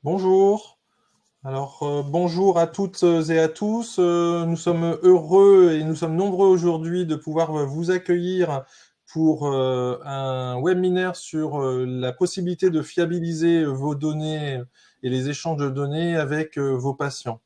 Bonjour. Bonjour à toutes et à tous. Nous sommes heureux et nous sommes nombreux aujourd'hui de pouvoir vous accueillir pour un webinaire sur la possibilité de fiabiliser vos données et les échanges de données avec vos patients.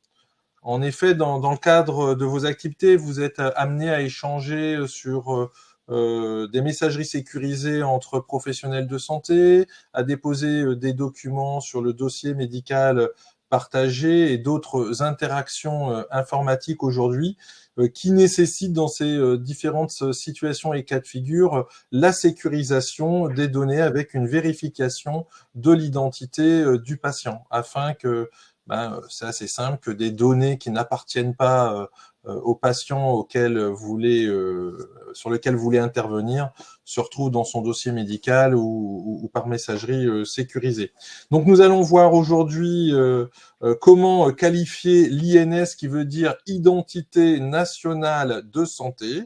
En effet, dans le cadre de vos activités, vous êtes amené à échanger sur des messageries sécurisées entre professionnels de santé, à déposer des documents sur le dossier médical partagé et d'autres interactions informatiques aujourd'hui qui nécessitent dans ces différentes situations et cas de figure la sécurisation des données avec une vérification de l'identité du patient afin que c'est assez simple, que des données qui n'appartiennent pas au patient sur lequel vous voulez intervenir se retrouvent dans son dossier médical ou par messagerie sécurisée. Donc nous allons voir aujourd'hui comment qualifier l'INS, qui veut dire Identité nationale de santé.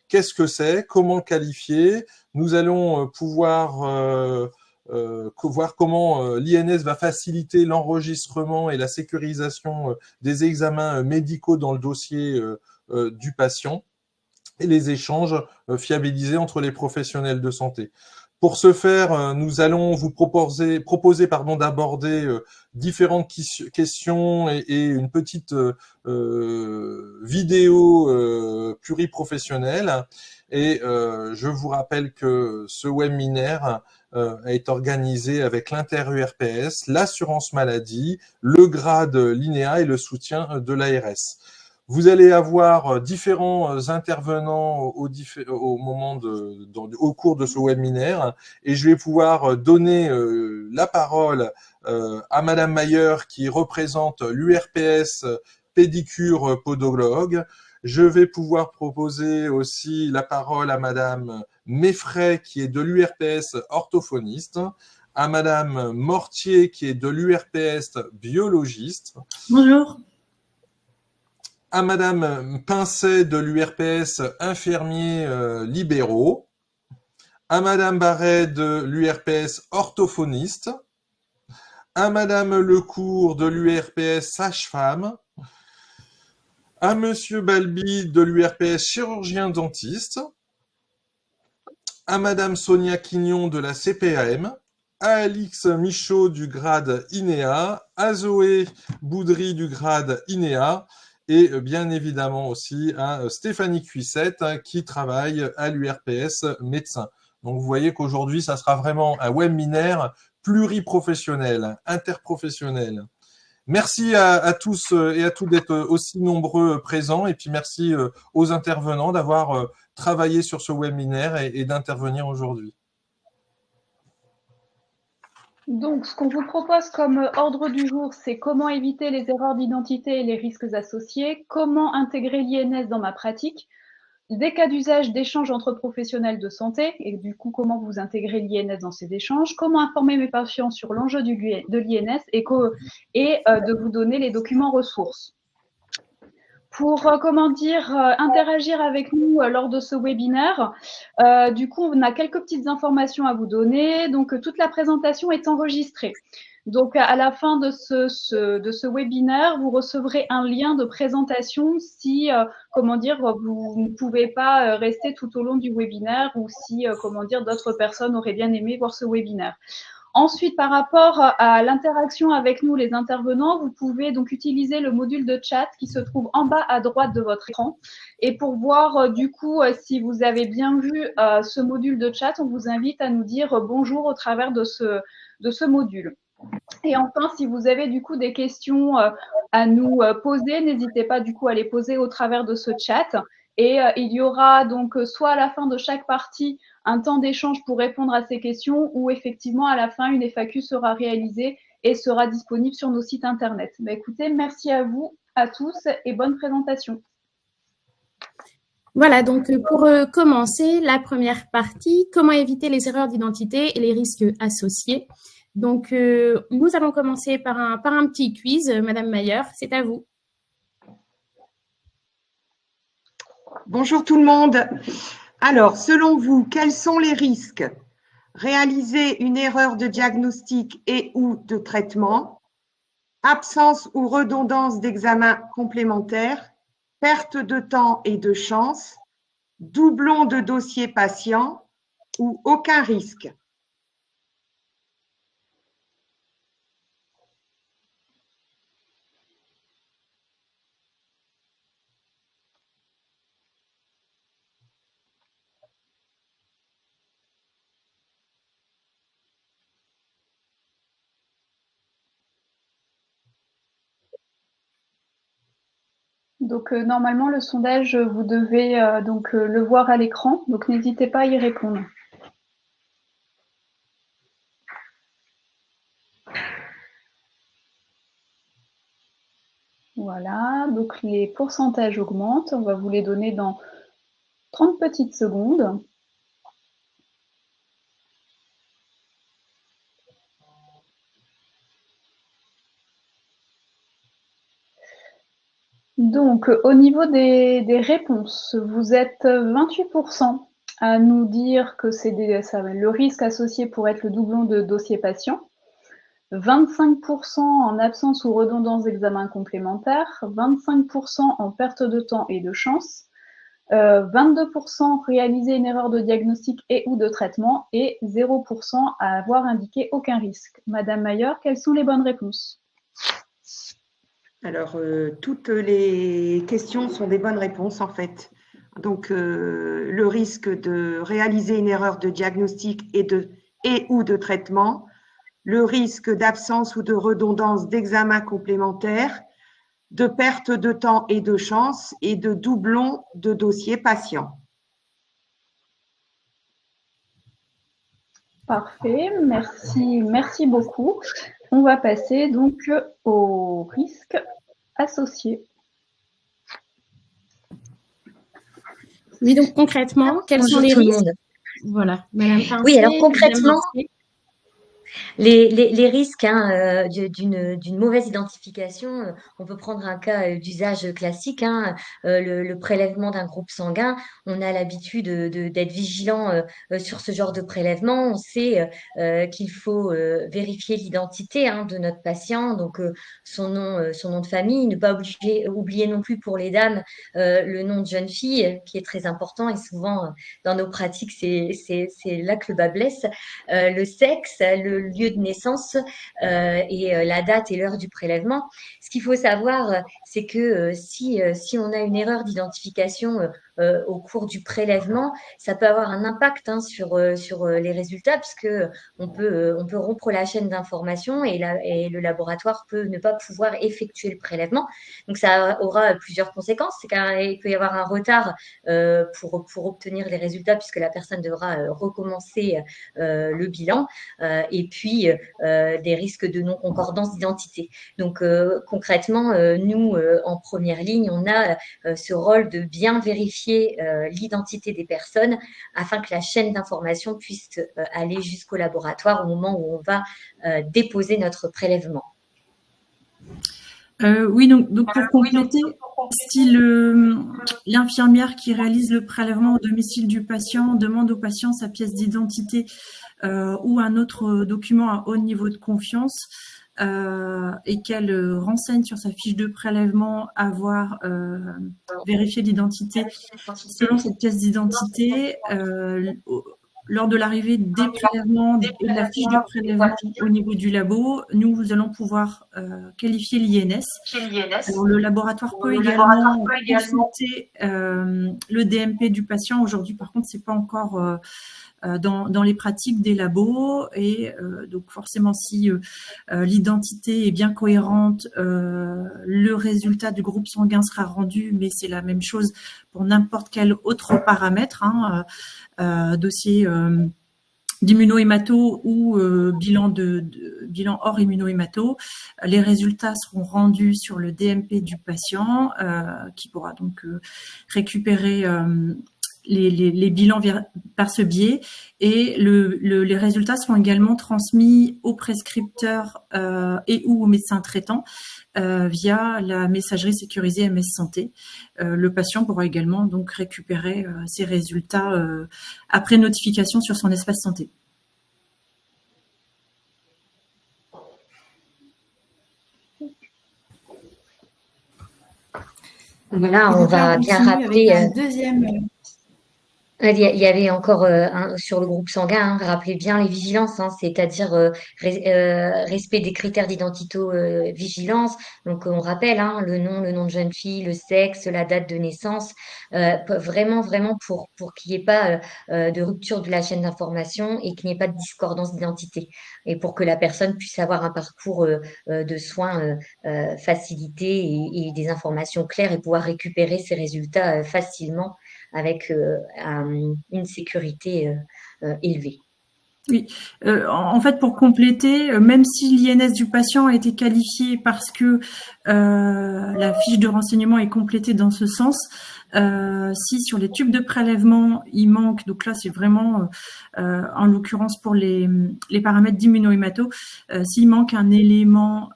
Qu'est-ce que c'est? Comment le qualifier? Nous allons pouvoir voir comment l'INS va faciliter l'enregistrement et la sécurisation des examens médicaux dans le dossier du patient et les échanges fiabilisés entre les professionnels de santé. Pour ce faire, nous allons vous proposer d'aborder différentes questions et une petite vidéo pluriprofessionnelle. Et je vous rappelle que ce webinaire est organisé avec l'Inter-URPS, l'assurance maladie, le grade l'INEA et le soutien de l'ARS. Vous allez avoir différents intervenants au cours de ce webinaire, et je vais pouvoir donner la parole à Madame Mayer, qui représente l'URPS pédicure podologue. Je vais pouvoir proposer aussi la parole à Madame Meffray, qui est de l'URPS orthophoniste, à Madame Mortier, qui est de l'URPS biologiste. Bonjour. À Madame Pincet de l'URPS infirmiers libéraux, à Madame Barret de l'URPS orthophoniste, à Madame Lecourt de l'URPS sage-femme, à Monsieur Balbi de l'URPS chirurgien dentiste, à Madame Sonia Quignon de la CPAM, à Alix Michaud du grade INEA, à Zoé Boudry du grade INEA, et bien évidemment aussi à Stéphanie Cuissette qui travaille à l'URPS médecin. Donc vous voyez qu'aujourd'hui, ça sera vraiment un webinaire pluriprofessionnel, interprofessionnel. Merci à tous et à toutes d'être aussi nombreux présents, et puis merci aux intervenants d'avoir travaillé sur ce webinaire et d'intervenir aujourd'hui. Donc, ce qu'on vous propose comme ordre du jour, c'est comment éviter les erreurs d'identité et les risques associés, comment intégrer l'INS dans ma pratique, des cas d'usage d'échanges entre professionnels de santé, et du coup, comment vous intégrez l'INS dans ces échanges, comment informer mes patients sur l'enjeu de l'INS et de vous donner les documents ressources. Pour, interagir avec nous lors de ce webinaire, du coup, on a quelques petites informations à vous donner. Donc, toute la présentation est enregistrée. Donc, à la fin de ce webinaire, vous recevrez un lien de présentation si, vous ne pouvez pas rester tout au long du webinaire, ou si, d'autres personnes auraient bien aimé voir ce webinaire. Ensuite, par rapport à l'interaction avec nous, les intervenants, vous pouvez donc utiliser le module de chat qui se trouve en bas à droite de votre écran. Et pour voir si vous avez bien vu ce module de chat, on vous invite à nous dire bonjour au travers de ce module. Et enfin, si vous avez des questions à nous poser, n'hésitez pas à les poser au travers de ce chat. Et il y aura donc soit à la fin de chaque partie un temps d'échange pour répondre à ces questions, ou effectivement à la fin une FAQ sera réalisée et sera disponible sur nos sites internet. Écoutez, merci à vous à tous et bonne présentation. Voilà, donc pour commencer, la première partie, comment éviter les erreurs d'identité et les risques associés. Donc, nous allons commencer par un petit quiz. Madame Mayer, c'est à vous. Bonjour tout le monde. Alors, selon vous, quels sont les risques? Réaliser une erreur de diagnostic et ou de traitement, absence ou redondance d'examen complémentaire, perte de temps et de chance, doublon de dossier patient ou aucun risque. Donc normalement, le sondage, vous devez le voir à l'écran, donc n'hésitez pas à y répondre. Voilà, donc les pourcentages augmentent, on va vous les donner dans 30 petites secondes. Donc, au niveau des réponses, vous êtes 28% à nous dire que c'est le risque associé pour être le doublon de dossier patient, 25% en absence ou redondance d'examen complémentaire, 25% en perte de temps et de chance, 22% réaliser une erreur de diagnostic et ou de traitement et 0% à avoir indiqué aucun risque. Madame Mayer, quelles sont les bonnes réponses? Alors, toutes les questions sont des bonnes réponses en fait. Donc, le risque de réaliser une erreur de diagnostic et ou de traitement, le risque d'absence ou de redondance d'examen complémentaire, de perte de temps et de chance et de doublon de dossier patient. Parfait, merci beaucoup. On va passer donc aux risques associés. Oui, donc concrètement, quels sont les risques? Voilà, Madame Pincé. Oui, alors concrètement, les risques d'une mauvaise identification, on peut prendre un cas d'usage classique, le prélèvement d'un groupe sanguin. On a l'habitude d'être vigilant sur ce genre de prélèvement. On sait qu'il faut vérifier l'identité de notre patient, donc son nom de famille. Ne pas oublier non plus pour les dames le nom de jeune fille, qui est très important et souvent dans nos pratiques, c'est là que le bas blesse. Le sexe, le lieu de naissance et la date et l'heure du prélèvement. Ce qu'il faut savoir, c'est que si on a une erreur d'identification au cours du prélèvement, ça peut avoir un impact sur les résultats, puisque on peut rompre la chaîne d'information et le laboratoire peut ne pas pouvoir effectuer le prélèvement. Donc ça aura plusieurs conséquences. C'est qu'il peut y avoir un retard pour obtenir les résultats, puisque la personne devra recommencer le bilan, et puis des risques de non-concordance d'identité. Donc concrètement, nous, en première ligne, on a ce rôle de bien vérifier l'identité des personnes afin que la chaîne d'information puisse aller jusqu'au laboratoire au moment où on va déposer notre prélèvement. Oui, donc pour compléter, si l'infirmière qui réalise le prélèvement au domicile du patient demande au patient sa pièce d'identité ou un autre document à haut niveau de confiance et qu'elle renseigne sur sa fiche de prélèvement avoir vérifié l'identité selon cette pièce d'identité, lors de l'arrivée des prélèvements et de la fiche de prélèvement au niveau du labo, nous allons pouvoir qualifier l'INS. Alors, le laboratoire peut également consulter le DMP du patient. Aujourd'hui, par contre, c'est pas encore dans les pratiques des labos, et donc forcément, si l'identité est bien cohérente, le résultat du groupe sanguin sera rendu, mais c'est la même chose pour n'importe quel autre paramètre, dossier d'immunohémato ou bilan hors immunohémato. Les résultats seront rendus sur le DMP du patient, qui pourra donc récupérer les bilans par ce biais, et les résultats seront également transmis aux prescripteurs et ou aux médecins traitants via la messagerie sécurisée MS Santé. Le patient pourra également donc récupérer ces résultats après notification sur son espace santé. Voilà, Et on donc là, va on bien continue avec rappeler. un deuxième. Il y avait encore sur le groupe sanguin, hein, rappelez bien les vigilances, hein, c'est-à-dire respect des critères d'identito-vigilance. Donc on rappelle hein, le nom de jeune fille, le sexe, la date de naissance, vraiment, vraiment pour qu'il n'y ait pas de rupture de la chaîne d'information et qu'il n'y ait pas de discordance d'identité. Et pour que la personne puisse avoir un parcours de soins facilité et des informations claires et pouvoir récupérer ses résultats facilement avec une sécurité élevée. Oui, en fait, pour compléter, même si l'INS du patient a été qualifié parce que la fiche de renseignement est complétée dans ce sens, si sur les tubes de prélèvement il manque, donc là c'est vraiment en l'occurrence pour les paramètres d'immunohémato, s'il manque un élément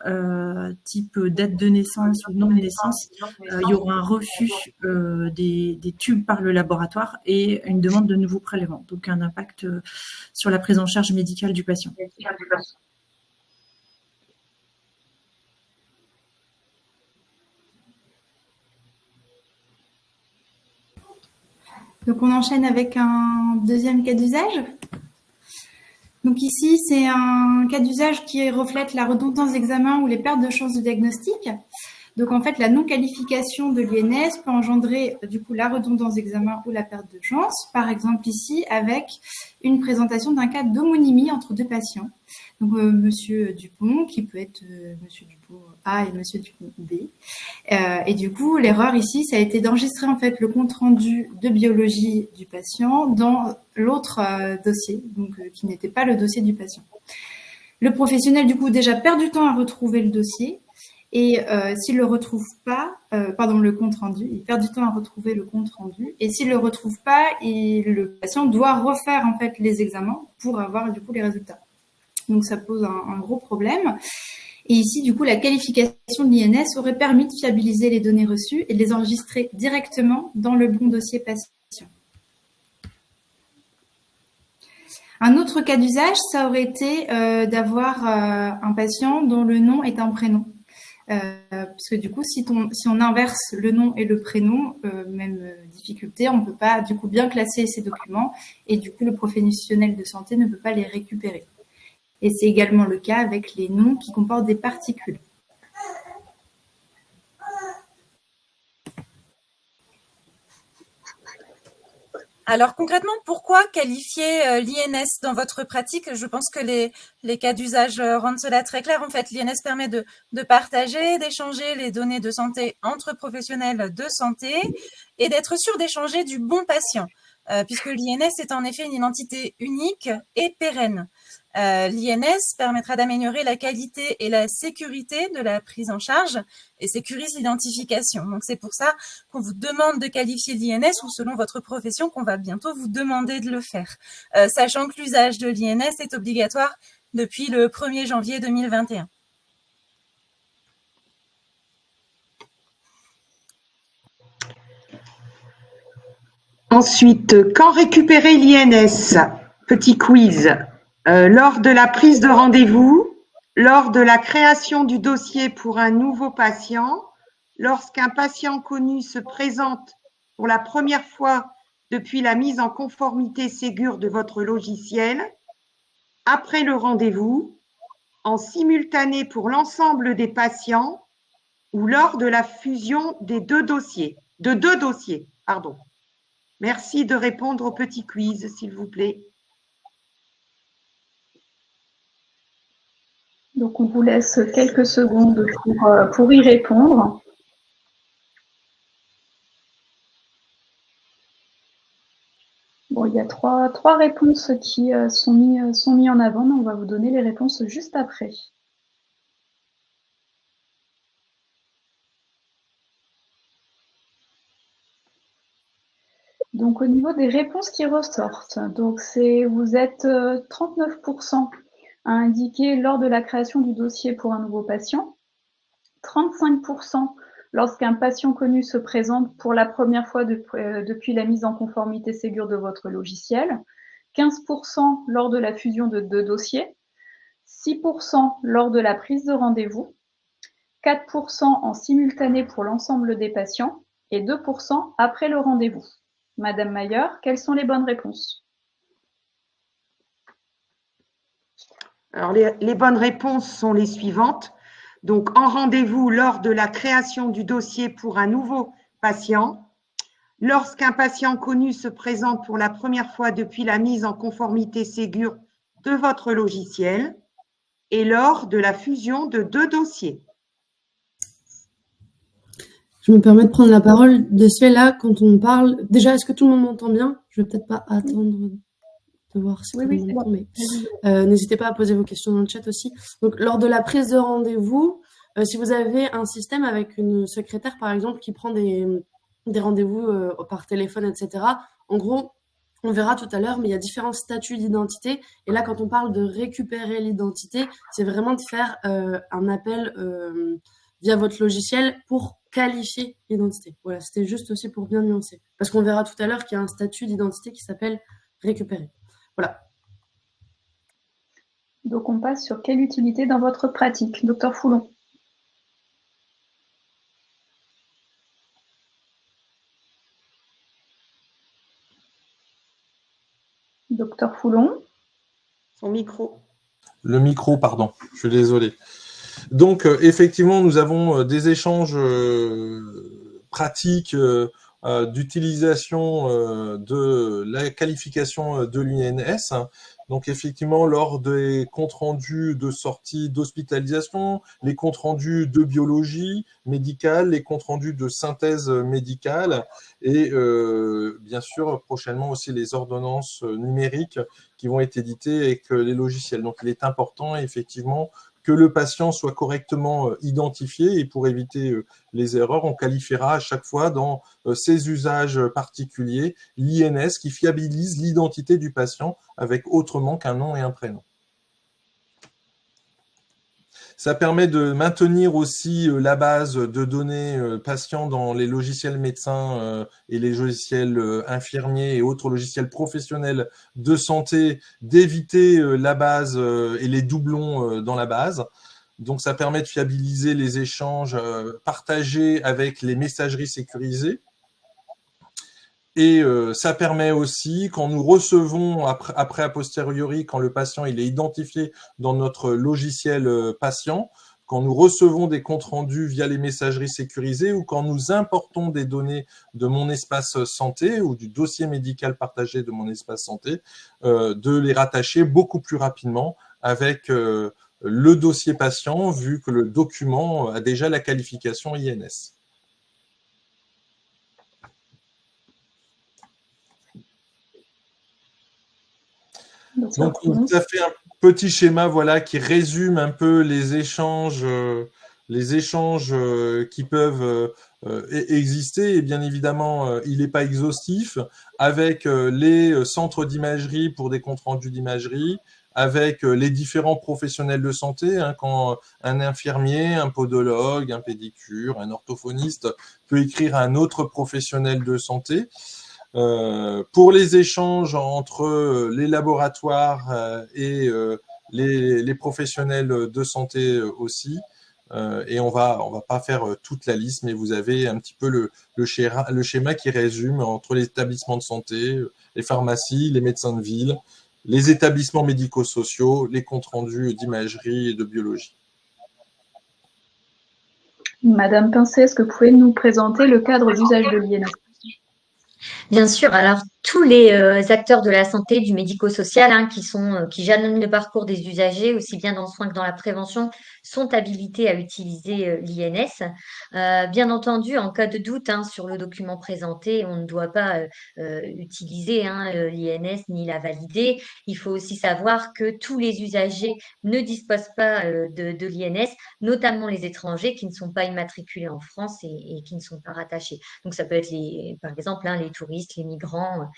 type date de naissance ou nom de naissance, il y aura un refus des tubes par le laboratoire et une demande de nouveau prélèvement, donc un impact sur la prise en charge médicale du patient. Donc on enchaîne avec un deuxième cas d'usage. Donc ici, c'est un cas d'usage qui reflète la redondance d'examen ou les pertes de chances de diagnostic. Donc en fait, la non-qualification de l'INS peut engendrer du coup la redondance d'examen ou la perte de chance. Par exemple ici, avec une présentation d'un cas d'homonymie entre deux patients. Donc Monsieur Dupont, qui peut être Monsieur Dupont A et Monsieur Dupont B. Et du coup, l'erreur ici, ça a été d'enregistrer en fait le compte-rendu de biologie du patient dans l'autre dossier, donc qui n'était pas le dossier du patient. Le professionnel, du coup, déjà perd du temps à retrouver le dossier. Et s'il le retrouve pas, le compte rendu, il perd du temps à retrouver le compte rendu. Et s'il le retrouve pas, le patient doit refaire en fait les examens pour avoir du coup les résultats. Donc ça pose un gros problème. Et ici, du coup, la qualification de l'INS aurait permis de fiabiliser les données reçues et de les enregistrer directement dans le bon dossier patient. Un autre cas d'usage, ça aurait été d'avoir un patient dont le nom est un prénom. Parce que du coup, si on inverse le nom et le prénom, même difficulté, on ne peut pas du coup bien classer ces documents et du coup le professionnel de santé ne peut pas les récupérer. Et c'est également le cas avec les noms qui comportent des particules. Alors concrètement, pourquoi qualifier l'INS dans votre pratique? Je pense que les cas d'usage rendent cela très clair. En fait, l'INS permet de partager, d'échanger les données de santé entre professionnels de santé et d'être sûr d'échanger du bon patient, puisque l'INS est en effet une identité unique et pérenne. L'INS permettra d'améliorer la qualité et la sécurité de la prise en charge et sécurise l'identification. Donc c'est pour ça qu'on vous demande de qualifier l'INS ou selon votre profession qu'on va bientôt vous demander de le faire. Sachant que l'usage de l'INS est obligatoire depuis le 1er janvier 2021. Ensuite, quand récupérer l'INS? Petit quiz. Lors de la prise de rendez-vous, lors de la création du dossier pour un nouveau patient, lorsqu'un patient connu se présente pour la première fois depuis la mise en conformité Ségur de votre logiciel, après le rendez-vous, en simultané pour l'ensemble des patients ou lors de la fusion des deux dossiers. Merci de répondre au petit quiz, s'il vous plaît. Donc, on vous laisse quelques secondes pour y répondre. Bon, il y a trois réponses qui sont mis en avant, mais on va vous donner les réponses juste après. Donc, au niveau des réponses qui ressortent, donc vous êtes 39% à indiquer lors de la création du dossier pour un nouveau patient, 35% lorsqu'un patient connu se présente pour la première fois depuis la mise en conformité Ségur de votre logiciel, 15% lors de la fusion de deux dossiers, 6% lors de la prise de rendez-vous, 4% en simultané pour l'ensemble des patients et 2% après le rendez-vous. Madame Mayer, quelles sont les bonnes réponses? Alors, les bonnes réponses sont les suivantes. Donc, en rendez-vous lors de la création du dossier pour un nouveau patient, lorsqu'un patient connu se présente pour la première fois depuis la mise en conformité Ségur de votre logiciel et lors de la fusion de 2 dossiers. Je me permets de prendre la parole de celui-là quand on parle. Déjà, est-ce que tout le monde m'entend bien? Je vais peut-être pas attendre de voir si tout le monde m'entend, mais n'hésitez pas à poser vos questions dans le chat aussi. Donc, lors de la prise de rendez-vous, si vous avez un système avec une secrétaire, par exemple, qui prend des rendez-vous par téléphone, etc., en gros, on verra tout à l'heure, mais il y a différents statuts d'identité. Et là, quand on parle de récupérer l'identité, c'est vraiment de faire un appel via votre logiciel pour qualifier l'identité. Voilà, c'était juste aussi pour bien nuancer. Parce qu'on verra tout à l'heure qu'il y a un statut d'identité qui s'appelle récupérer. Voilà. Donc, on passe sur quelle utilité dans votre pratique? Docteur Foulon. Docteur Foulon. Son micro. Le micro, pardon, je suis désolé. Donc, effectivement, nous avons des échanges pratiques d'utilisation de la qualification de l'INS. Donc, effectivement, lors des comptes rendus de sortie d'hospitalisation, les comptes rendus de biologie médicale, les comptes rendus de synthèse médicale et bien sûr, prochainement aussi les ordonnances numériques qui vont être éditées avec les logiciels. Donc, il est important, effectivement, que le patient soit correctement identifié et pour éviter les erreurs, on qualifiera à chaque fois dans ses usages particuliers l'INS qui fiabilise l'identité du patient avec autrement qu'un nom et un prénom. Ça permet de maintenir aussi la base de données patients dans les logiciels médecins et les logiciels infirmiers et autres logiciels professionnels de santé, d'éviter la base et les doublons dans la base. Donc, ça permet de fiabiliser les échanges partagés avec les messageries sécurisées. Et ça permet aussi, quand nous recevons, après a posteriori, quand le patient il est identifié dans notre logiciel patient, quand nous recevons des comptes rendus via les messageries sécurisées ou quand nous importons des données de mon espace santé ou du dossier médical partagé de mon espace santé, de les rattacher beaucoup plus rapidement avec le dossier patient, vu que le document a déjà la qualification INS. Donc, on vous a fait un petit schéma voilà, qui résume un peu les échanges qui peuvent exister. Et bien évidemment, il n'est pas exhaustif, avec les centres d'imagerie pour des comptes rendus d'imagerie, avec les différents professionnels de santé, hein, quand un infirmier, un podologue, un pédicure, un orthophoniste peut écrire à un autre professionnel de santé. Pour les échanges entre les laboratoires et les professionnels de santé aussi. Et on va pas faire toute la liste, mais vous avez un petit peu le schéma qui résume entre les établissements de santé, les pharmacies, les médecins de ville, les établissements médico-sociaux, les comptes rendus d'imagerie et de biologie. Madame Pincé, est-ce que vous pouvez nous présenter le cadre d'usage de l'INS? Bien sûr, alors tous les acteurs de la santé, du médico-social, hein, qui jalonnent le parcours des usagers, aussi bien dans le soin que dans la prévention, sont habilités à utiliser l'INS. Bien entendu, en cas de doute hein, sur le document présenté, on ne doit pas utiliser l'INS ni la valider. Il faut aussi savoir que tous les usagers ne disposent pas de l'INS, notamment les étrangers qui ne sont pas immatriculés en France et qui ne sont pas rattachés. Donc ça peut être par exemple les touristes, les migrants,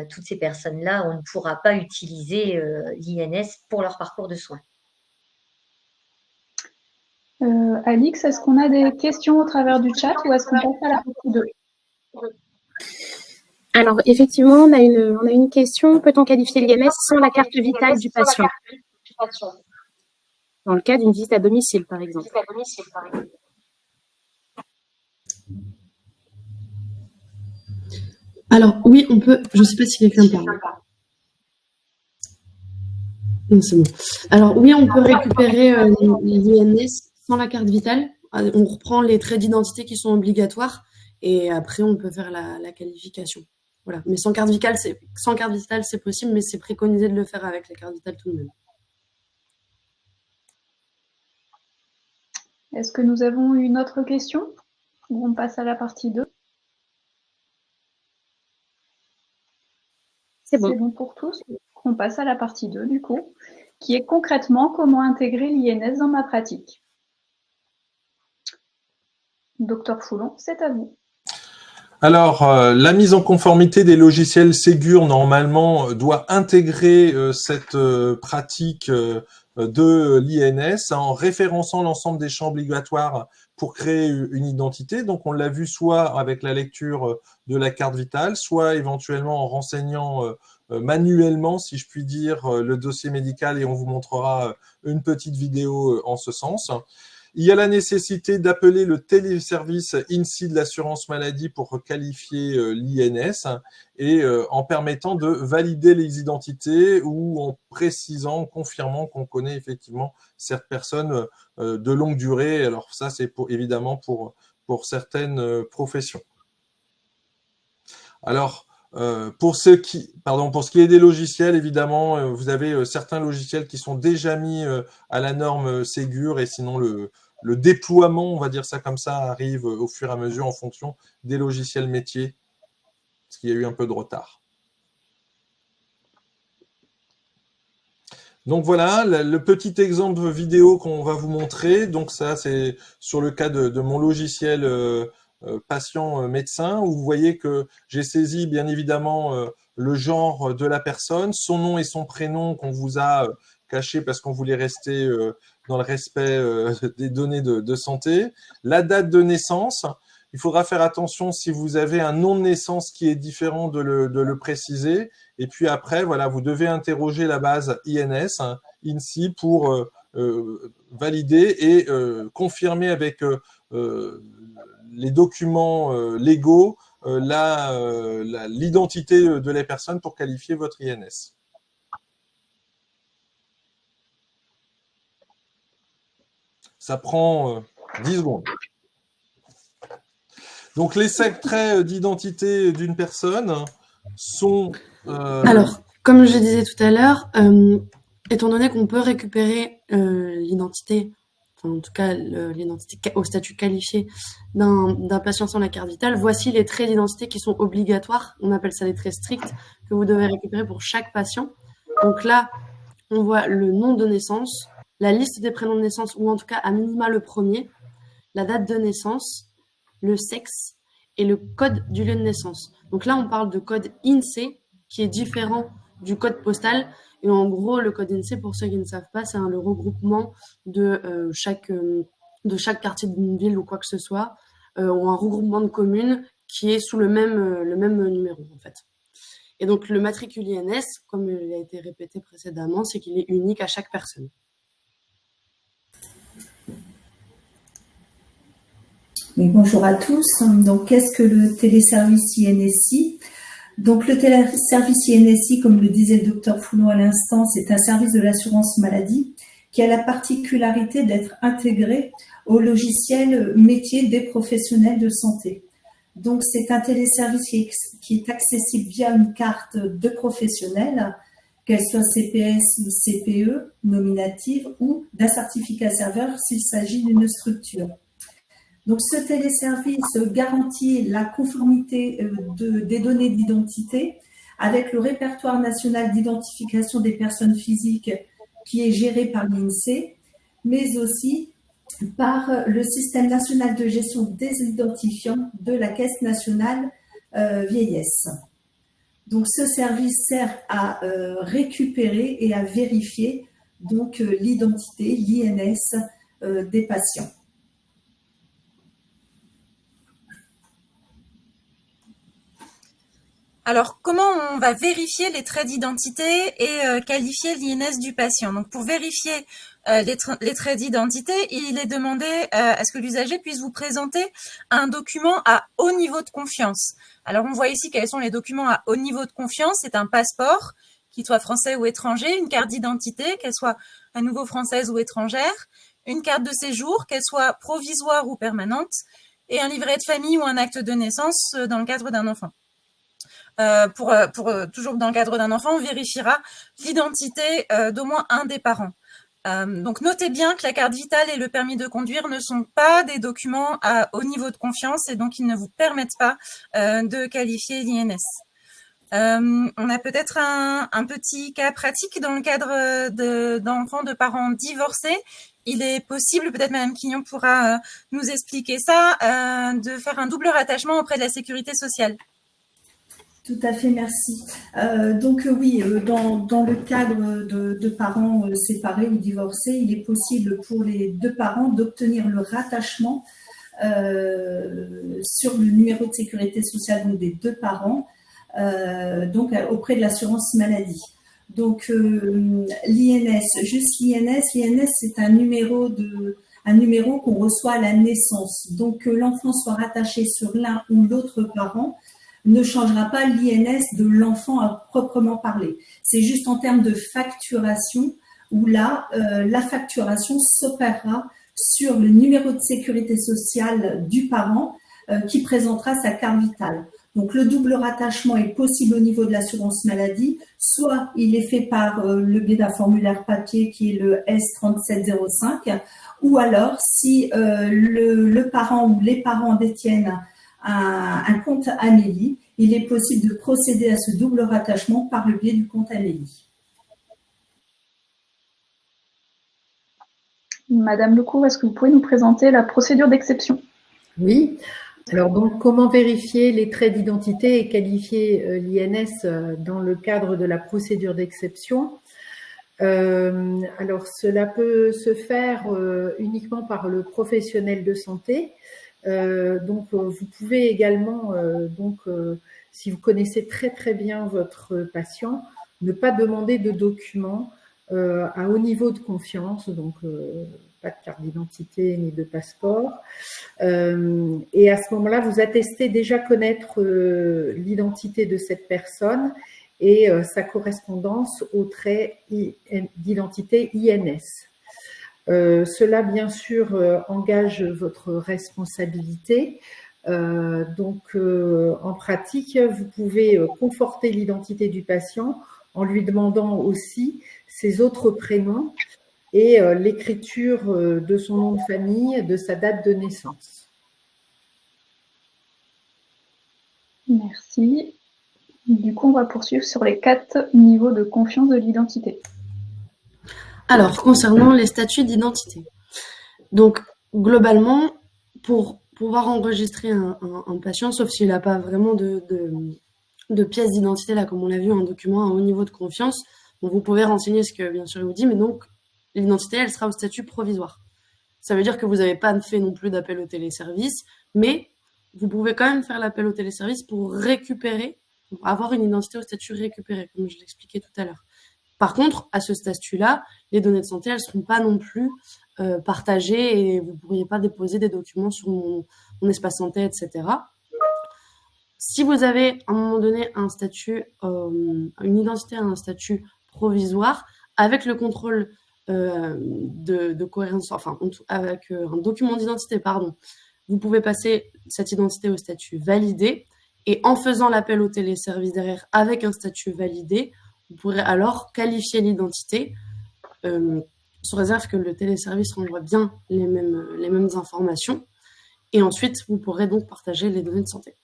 toutes ces personnes-là, on ne pourra pas utiliser l'INS pour leur parcours de soins. Alix, est-ce qu'on a des questions au travers du chat ou est-ce qu'on passe à la partie 2? Alors, effectivement, on a une question. Peut-on qualifier l'INS sans la carte vitale du patient? Dans le cas d'une visite à domicile, par exemple. Donc, tout à fait un petit peu ce qui s'est passé. Donc, effectivement, nous avons des échanges pratiques d'utilisation de la qualification de l'INS. Donc, effectivement, nous avons des échanges Alors, oui, on peut. Je ne sais pas si quelqu'un parle. Non, c'est bon. Alors, oui, on peut récupérer l'INS sans la carte vitale. On reprend les traits d'identité qui sont obligatoires et après, on peut faire la qualification. Voilà. Mais sans carte vitale, c'est possible, mais c'est préconisé de le faire avec la carte vitale tout de même. Est-ce que nous avons une autre question ou on passe à la partie 2? C'est bon. C'est bon pour tous. On passe à la partie 2 du coup, qui est concrètement comment intégrer l'INS dans ma pratique. Docteur Foulon, c'est à vous. Alors, la mise en conformité des logiciels Ségur, normalement, doit intégrer cette pratique de l'INS en référençant l'ensemble des champs obligatoires pour créer une identité. Donc, on l'a vu soit avec la lecture de la carte vitale, soit éventuellement en renseignant manuellement, si je puis dire, le dossier médical, et on vous montrera une petite vidéo en ce sens. Il y a la nécessité d'appeler le téléservice INSI de l'assurance maladie pour qualifier l'INS et en permettant de valider les identités ou en précisant, en confirmant qu'on connaît effectivement cette personne de longue durée. Alors ça, c'est évidemment pour certaines professions. Alors, pour ce qui est des logiciels, évidemment, vous avez certains logiciels qui sont déjà mis à la norme Ségur, et sinon le déploiement, on va dire ça comme ça, arrive au fur et à mesure en fonction des logiciels métiers, parce qu'il y a eu un peu de retard. Donc voilà, le petit exemple vidéo qu'on va vous montrer. Donc ça, c'est sur le cas de mon logiciel patient médecin, où vous voyez que j'ai saisi bien évidemment le genre de la personne, son nom et son prénom qu'on vous a caché parce qu'on voulait rester dans le respect des données de santé, la date de naissance. Il faudra faire attention si vous avez un nom de naissance qui est différent de le préciser. Et puis après, voilà, vous devez interroger la base INS, INSI, pour valider et confirmer avec les documents légaux l'identité de la personne pour qualifier votre INS. Ça prend 10 secondes. Donc, les 5 traits d'identité d'une personne sont... Alors, comme je disais tout à l'heure, étant donné qu'on peut récupérer l'identité, enfin en tout cas l'identité au statut qualifié d'un patient sans la carte vitale, voici les traits d'identité qui sont obligatoires. On appelle ça les traits stricts que vous devez récupérer pour chaque patient. Donc là, on voit le nom de naissance, la liste des prénoms de naissance, ou en tout cas à minima le premier, la date de naissance, le sexe et le code du lieu de naissance. Donc là, on parle de code INSEE qui est différent du code postal. Et en gros, le code INSEE, pour ceux qui ne savent pas, c'est le regroupement de chaque quartier d'une ville ou quoi que ce soit, ou un regroupement de communes qui est sous le même numéro, en fait. Et donc, le matricule INS, comme il a été répété précédemment, c'est qu'il est unique à chaque personne. Oui, bonjour à tous. Donc, qu'est-ce que le téléservice INSI? Donc, le téléservice INSI, comme le disait le docteur Foulon à l'instant, c'est un service de l'assurance maladie qui a la particularité d'être intégré au logiciel métier des professionnels de santé. Donc, c'est un téléservice qui est accessible via une carte de professionnel, qu'elle soit CPS ou CPE, nominative, ou d'un certificat serveur s'il s'agit d'une structure. Donc, ce téléservice garantit la conformité des données d'identité avec le répertoire national d'identification des personnes physiques qui est géré par l'INSEE, mais aussi par le système national de gestion des identifiants de la Caisse nationale vieillesse. Donc, ce service sert à récupérer et à vérifier donc l'identité, l'INS des patients. Alors, comment on va vérifier les traits d'identité et qualifier l'INS du patient? Donc, pour vérifier les traits d'identité, il est demandé à ce que l'usager puisse vous présenter un document à haut niveau de confiance. Alors, on voit ici quels sont les documents à haut niveau de confiance. C'est un passeport, qu'il soit français ou étranger, une carte d'identité, qu'elle soit à nouveau française ou étrangère, une carte de séjour, qu'elle soit provisoire ou permanente, et un livret de famille ou un acte de naissance dans le cadre d'un enfant. Toujours dans le cadre d'un enfant, on vérifiera l'identité d'au moins un des parents. Donc, notez bien que la carte vitale et le permis de conduire ne sont pas des documents à haut niveau de confiance et donc ils ne vous permettent pas de qualifier l'INS. On a peut-être un petit cas pratique dans le cadre d'enfants de parents divorcés. Il est possible, peut-être Madame Quignon pourra nous expliquer ça, de faire un double rattachement auprès de la sécurité sociale. Tout à fait, merci. Oui, dans le cadre de parents séparés ou divorcés, il est possible pour les deux parents d'obtenir le rattachement sur le numéro de sécurité sociale donc des deux parents, auprès de l'assurance maladie. Donc l'INS, juste l'INS c'est un numéro qu'on reçoit à la naissance. Donc que l'enfant soit rattaché sur l'un ou l'autre parent ne changera pas l'INS de l'enfant à proprement parler. C'est juste en termes de facturation où là, la facturation s'opérera sur le numéro de sécurité sociale du parent qui présentera sa carte vitale. Donc, le double rattachement est possible au niveau de l'assurance maladie, soit il est fait par le biais d'un formulaire papier qui est le S3705, ou alors si le parent ou les parents détiennent un compte Amélie, il est possible de procéder à ce double rattachement par le biais du compte Amélie. Madame Lecourt, est-ce que vous pouvez nous présenter la procédure d'exception? Oui. Alors donc, comment vérifier les traits d'identité et qualifier l'INS dans le cadre de la procédure d'exception? Alors, cela peut se faire uniquement par le professionnel de santé. Vous pouvez également, si vous connaissez très très bien votre patient, ne pas demander de documents à haut niveau de confiance, pas de carte d'identité ni de passeport. Et à ce moment-là, vous attestez déjà connaître l'identité de cette personne et sa correspondance au trait d'identité INS. Cela, bien sûr, engage votre responsabilité. En pratique, vous pouvez conforter l'identité du patient en lui demandant aussi ses autres prénoms et l'écriture de son nom de famille, de sa date de naissance. Merci. Du coup, on va poursuivre sur les 4 niveaux de confiance de l'identité. Alors, concernant les statuts d'identité. Donc, globalement, pour pouvoir enregistrer un patient, sauf s'il n'a pas vraiment de pièce d'identité, là, comme on l'a vu, un document à haut niveau de confiance, donc vous pouvez renseigner ce que, bien sûr, il vous dit, mais donc, l'identité, elle sera au statut provisoire. Ça veut dire que vous n'avez pas fait non plus d'appel au téléservice, mais vous pouvez quand même faire l'appel au téléservice pour récupérer, pour avoir une identité au statut récupéré, comme je l'expliquais tout à l'heure. Par contre, à ce statut-là, les données de santé, elles ne seront pas non plus partagées et vous ne pourriez pas déposer des documents sur mon espace santé, etc. Si vous avez, à un moment donné, un statut, une identité à un statut provisoire, avec le contrôle de cohérence, enfin, avec un document d'identité, pardon, vous pouvez passer cette identité au statut validé et en faisant l'appel au téléservice derrière avec un statut validé, vous pourrez alors qualifier l'identité sous réserve que le téléservice renvoie bien les mêmes informations. Et ensuite, vous pourrez donc partager les données de santé.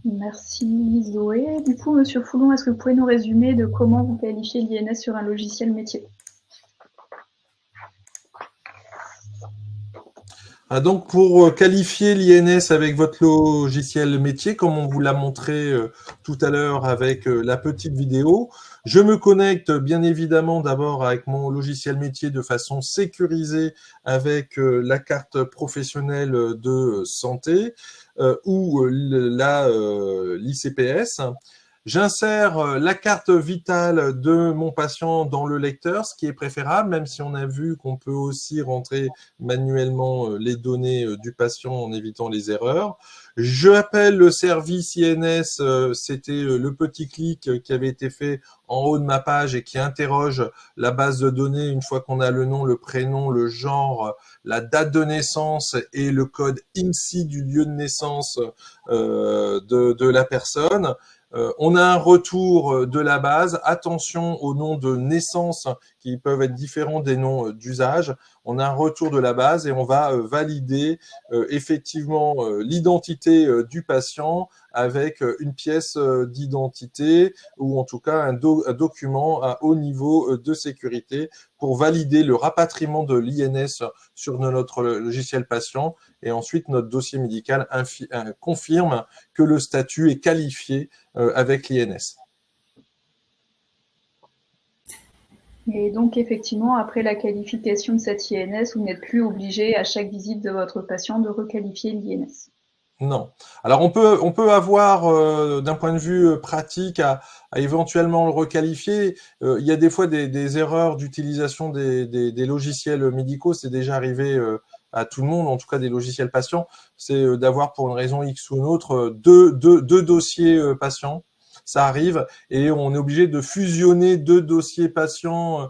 Merci Zoé. Du coup, Monsieur Foulon, est-ce que vous pouvez nous résumer de comment vous qualifiez l'INS sur un logiciel métier? Donc, pour qualifier l'INS avec votre logiciel métier, comme on vous l'a montré tout à l'heure avec la petite vidéo, Je me connecte bien évidemment d'abord avec mon logiciel métier de façon sécurisée avec la carte professionnelle de santé ou l'ICPS. J'insère la carte vitale de mon patient dans le lecteur, ce qui est préférable, même si on a vu qu'on peut aussi rentrer manuellement les données du patient en évitant les erreurs. Je appelle le service INS, c'était le petit clic qui avait été fait en haut de ma page et qui interroge la base de données une fois qu'on a le nom, le prénom, le genre, la date de naissance et le code INSEE du lieu de naissance de la personne. On a un retour de la base. Attention aux noms de naissance qui peuvent être différents des noms d'usage. On a un retour de la base et on va valider effectivement l'identité du patient avec une pièce d'identité ou en tout cas un document à haut niveau de sécurité pour valider le rapatriement de l'INS sur notre logiciel patient. Et ensuite, notre dossier médical confirme que le statut est qualifié avec l'INS. Et donc, effectivement, après la qualification de cette INS, vous n'êtes plus obligé à chaque visite de votre patient de requalifier l'INS. Non. Alors, on peut avoir, d'un point de vue pratique, à éventuellement le requalifier. Il y a des fois des erreurs d'utilisation des logiciels médicaux. C'est déjà arrivé à tout le monde, en tout cas des logiciels patients. C'est d'avoir, pour une raison X ou une autre, deux dossiers patients. Ça arrive et on est obligé de fusionner 2 dossiers patients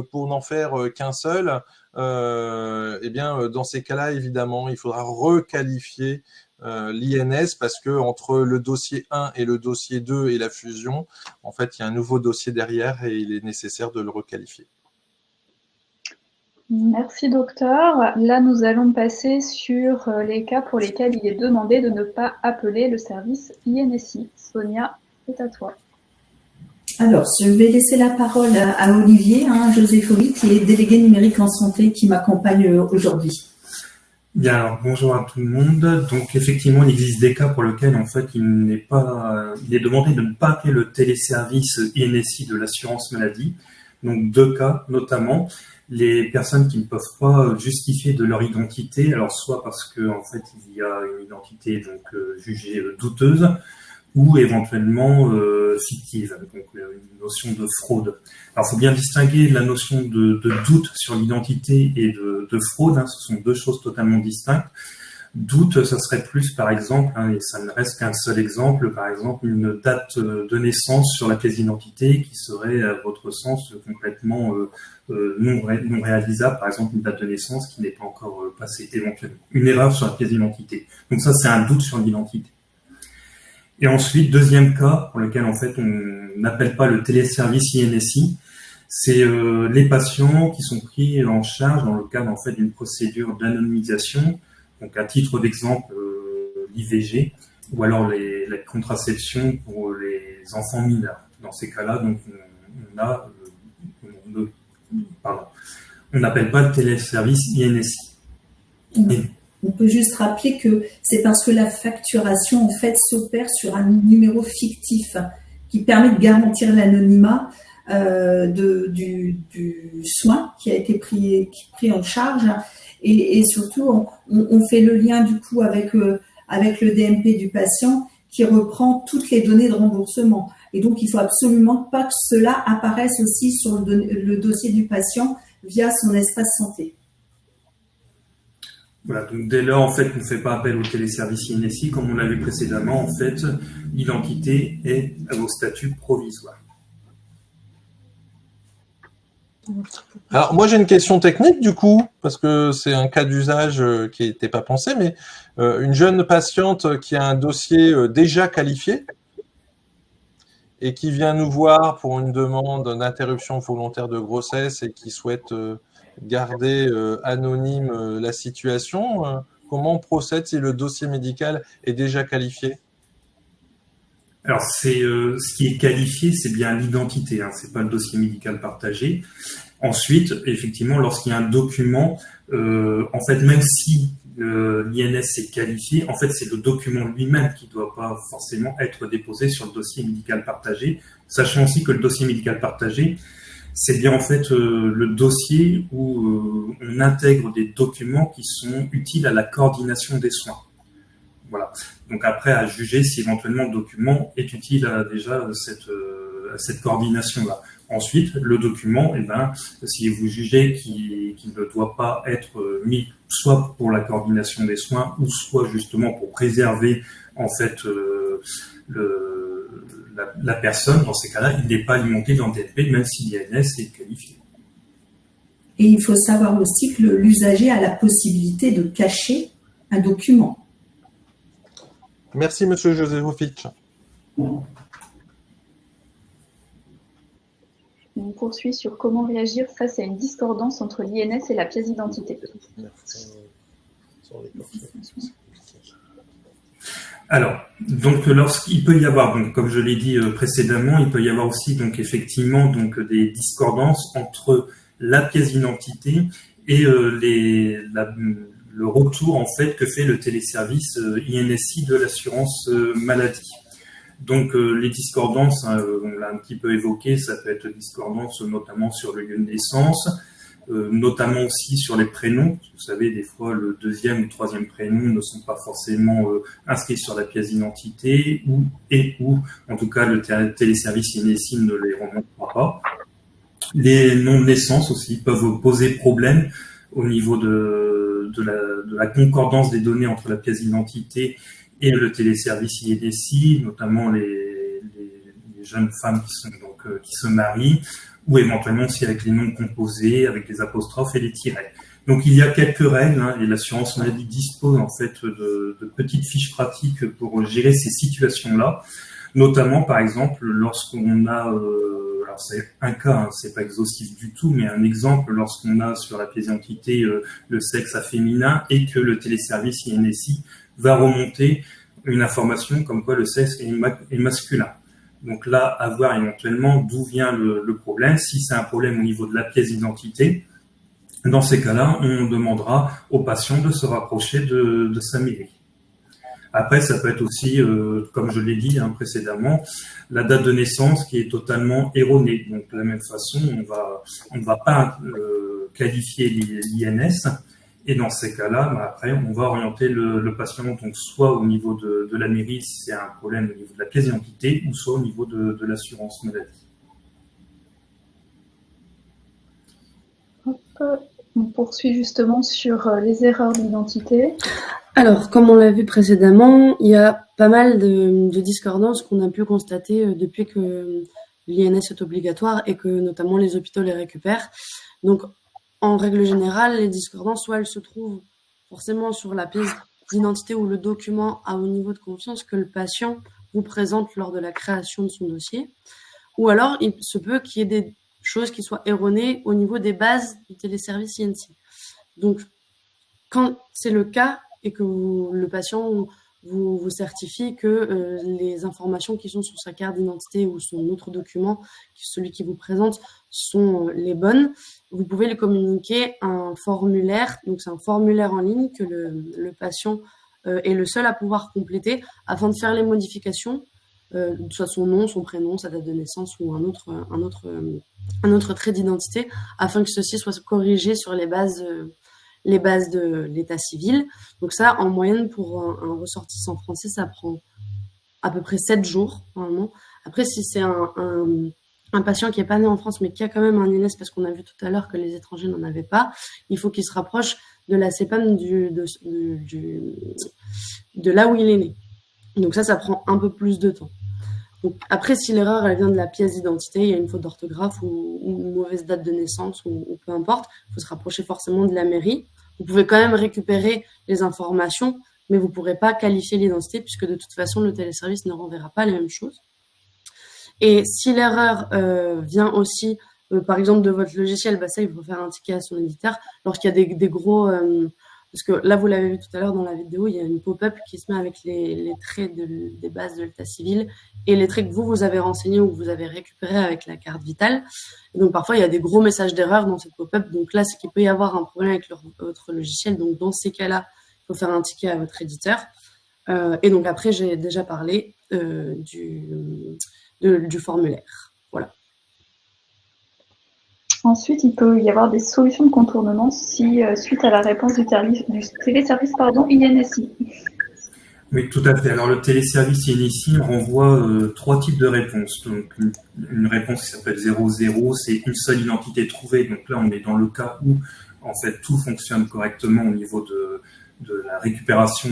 pour n'en faire qu'un seul. Eh bien, dans ces cas-là, évidemment, il faudra requalifier l'INS parce que entre le dossier 1 et le dossier 2 et la fusion, en fait, il y a un nouveau dossier derrière et il est nécessaire de le requalifier. Merci docteur. Là, nous allons passer sur les cas pour lesquels il est demandé de ne pas appeler le service INSI. Sonia, c'est à toi. Alors, je vais laisser la parole à Olivier Josephovi, qui est délégué numérique en santé, qui m'accompagne aujourd'hui. Bien, alors, bonjour à tout le monde. Donc, effectivement, il existe des cas pour lesquels, en fait, il est demandé de ne pas appeler le téléservice INSI de l'assurance maladie. Donc, 2 cas, notamment, les personnes qui ne peuvent pas justifier de leur identité, alors soit parce que, en fait, il y a une identité, donc, jugée douteuse, ou éventuellement fictive, donc une notion de fraude. Alors, il faut bien distinguer la notion de doute sur l'identité et de fraude, ce sont 2 choses totalement distinctes. Doute, ça serait plus, par exemple, et ça ne reste qu'un seul exemple, par exemple, une date de naissance sur la pièce d'identité qui serait, à votre sens, complètement non réalisable, par exemple, une date de naissance qui n'est pas encore passée, éventuellement. Une erreur sur la pièce d'identité. Donc ça, c'est un doute sur l'identité. Et ensuite, 2e cas pour lequel en fait on n'appelle pas le téléservice INSI, c'est les patients qui sont pris en charge dans le cadre en fait d'une procédure d'anonymisation. Donc à titre d'exemple, l'IVG ou alors la contraception pour les enfants mineurs. Dans ces cas-là, donc on n'appelle pas le téléservice INSI. On peut juste rappeler que c'est parce que la facturation, en fait, s'opère sur un numéro fictif qui permet de garantir l'anonymat du soin qui a été pris en charge. Et surtout, on fait le lien, du coup, avec le DMP du patient qui reprend toutes les données de remboursement. Et donc, il faut absolument pas que cela apparaisse aussi sur le dossier du patient via son espace santé. Voilà, donc dès lors, en fait, on ne fait pas appel au téléservice INSI, comme on l'a vu précédemment, en fait, l'identité est au statut provisoire. Alors, moi, j'ai une question technique, du coup, parce que c'est un cas d'usage qui n'était pas pensé, mais une jeune patiente qui a un dossier déjà qualifié et qui vient nous voir pour une demande d'interruption volontaire de grossesse et qui souhaite garder anonyme la situation, comment on procède si le dossier médical est déjà qualifié? Alors, ce qui est qualifié, c'est bien l'identité, c'est pas le dossier médical partagé. Ensuite, effectivement, lorsqu'il y a un document, en fait, même si l'INS est qualifié, en fait, c'est le document lui-même qui ne doit pas forcément être déposé sur le dossier médical partagé, sachant aussi que le dossier médical partagé, c'est bien en fait le dossier où on intègre des documents qui sont utiles à la coordination des soins. Voilà. Donc après, à juger si éventuellement le document est utile à déjà cette coordination-là. Ensuite, le document, si vous jugez qu'il ne doit pas être mis soit pour la coordination des soins ou soit justement pour préserver en fait la personne, dans ces cas-là, il n'est pas alimenté dans le DLP, même si l'INS est qualifié. Et il faut savoir aussi que l'usager a la possibilité de cacher un document. Merci, Monsieur Josefovic. On poursuit sur comment réagir face à une discordance entre l'INS et la pièce d'identité. Alors, donc lorsqu'il peut y avoir, donc comme je l'ai dit précédemment, il peut y avoir aussi donc effectivement donc des discordances entre la pièce d'identité et le retour en fait que fait le téléservice INSI de l'assurance maladie. Donc les discordances, on l'a un petit peu évoqué, ça peut être discordance notamment sur le lieu de naissance, notamment aussi sur les prénoms. Vous savez, des fois le deuxième ou troisième prénom ne sont pas forcément inscrits sur la pièce d'identité ou en tout cas le téléservice INSI ne les remontera pas. Les noms de naissance aussi peuvent poser problème au niveau de la concordance des données entre la pièce d'identité et le téléservice INSI, notamment les jeunes femmes qui se marient, ou éventuellement aussi avec les noms composés, avec les apostrophes et les tirets. Donc il y a quelques règles, et l'assurance maladie dispose en fait de petites fiches pratiques pour gérer ces situations-là, notamment par exemple lorsqu'on a, alors c'est un cas, c'est pas exhaustif du tout, mais un exemple lorsqu'on a sur la pièce d'identité le sexe féminin et que le téléservice INSI va remonter une information comme quoi le sexe est masculin. Donc là, à voir éventuellement d'où vient le problème. Si c'est un problème au niveau de la pièce d'identité, dans ces cas-là, on demandera au patient de se rapprocher de sa mairie. Après, ça peut être aussi, comme je l'ai dit précédemment, la date de naissance qui est totalement erronée. Donc de la même façon, on ne va pas qualifier l'INS. Et dans ces cas-là, après, on va orienter le patient donc soit au niveau de la mairie si c'est un problème au niveau de la pièce d'identité, ou soit au niveau de l'assurance maladie. On poursuit justement sur les erreurs d'identité. Alors, comme on l'a vu précédemment, il y a pas mal de discordances qu'on a pu constater depuis que l'INS est obligatoire et que notamment les hôpitaux les récupèrent. Donc, en règle générale, les discordances, soit elles se trouvent forcément sur la pièce d'identité ou le document à haut niveau de confiance que le patient vous présente lors de la création de son dossier, ou alors il se peut qu'il y ait des choses qui soient erronées au niveau des bases du téléservice INSI. Donc, quand c'est le cas et que le patient vous certifie que les informations qui sont sur sa carte d'identité ou son autre document, celui qui vous présente, sont les bonnes, vous pouvez lui communiquer un formulaire. Donc, c'est un formulaire en ligne que le patient est le seul à pouvoir compléter afin de faire les modifications, soit son nom, son prénom, sa date de naissance ou un autre trait d'identité, afin que ceci soit corrigé sur les bases de l'état civil. Donc ça, en moyenne, pour un ressortissant français, ça prend à peu près 7 jours, normalement. Après, si c'est un patient qui n'est pas né en France, mais qui a quand même un INS, parce qu'on a vu tout à l'heure que les étrangers n'en avaient pas, il faut qu'il se rapproche de la CPAM de là où il est né. Donc ça prend un peu plus de temps. Donc après, si l'erreur elle vient de la pièce d'identité, il y a une faute d'orthographe ou une mauvaise date de naissance ou peu importe, il faut se rapprocher forcément de la mairie. Vous pouvez quand même récupérer les informations, mais vous ne pourrez pas qualifier l'identité puisque de toute façon, le téléservice ne renverra pas les mêmes choses. Et si l'erreur vient aussi, par exemple, de votre logiciel, ça, il faut faire un ticket à son éditeur. Lorsqu'il y a des gros... parce que là, vous l'avez vu tout à l'heure dans la vidéo, il y a une pop-up qui se met avec les traits des bases de l'état civil et les traits que vous avez renseignés ou que vous avez récupérés avec la carte vitale. Et donc, parfois, il y a des gros messages d'erreur dans cette pop-up. Donc là, c'est qu'il peut y avoir un problème avec votre logiciel. Donc, dans ces cas-là, il faut faire un ticket à votre éditeur. Et donc après, j'ai déjà parlé du formulaire. Voilà. Ensuite, il peut y avoir des solutions de contournement si, suite à la réponse du téléservice INSI. Oui, tout à fait. Alors, le téléservice INSI renvoie 3 types de réponses. Donc, une réponse qui s'appelle 00, c'est une seule identité trouvée. Donc là, on est dans le cas où, en fait, tout fonctionne correctement au niveau de la récupération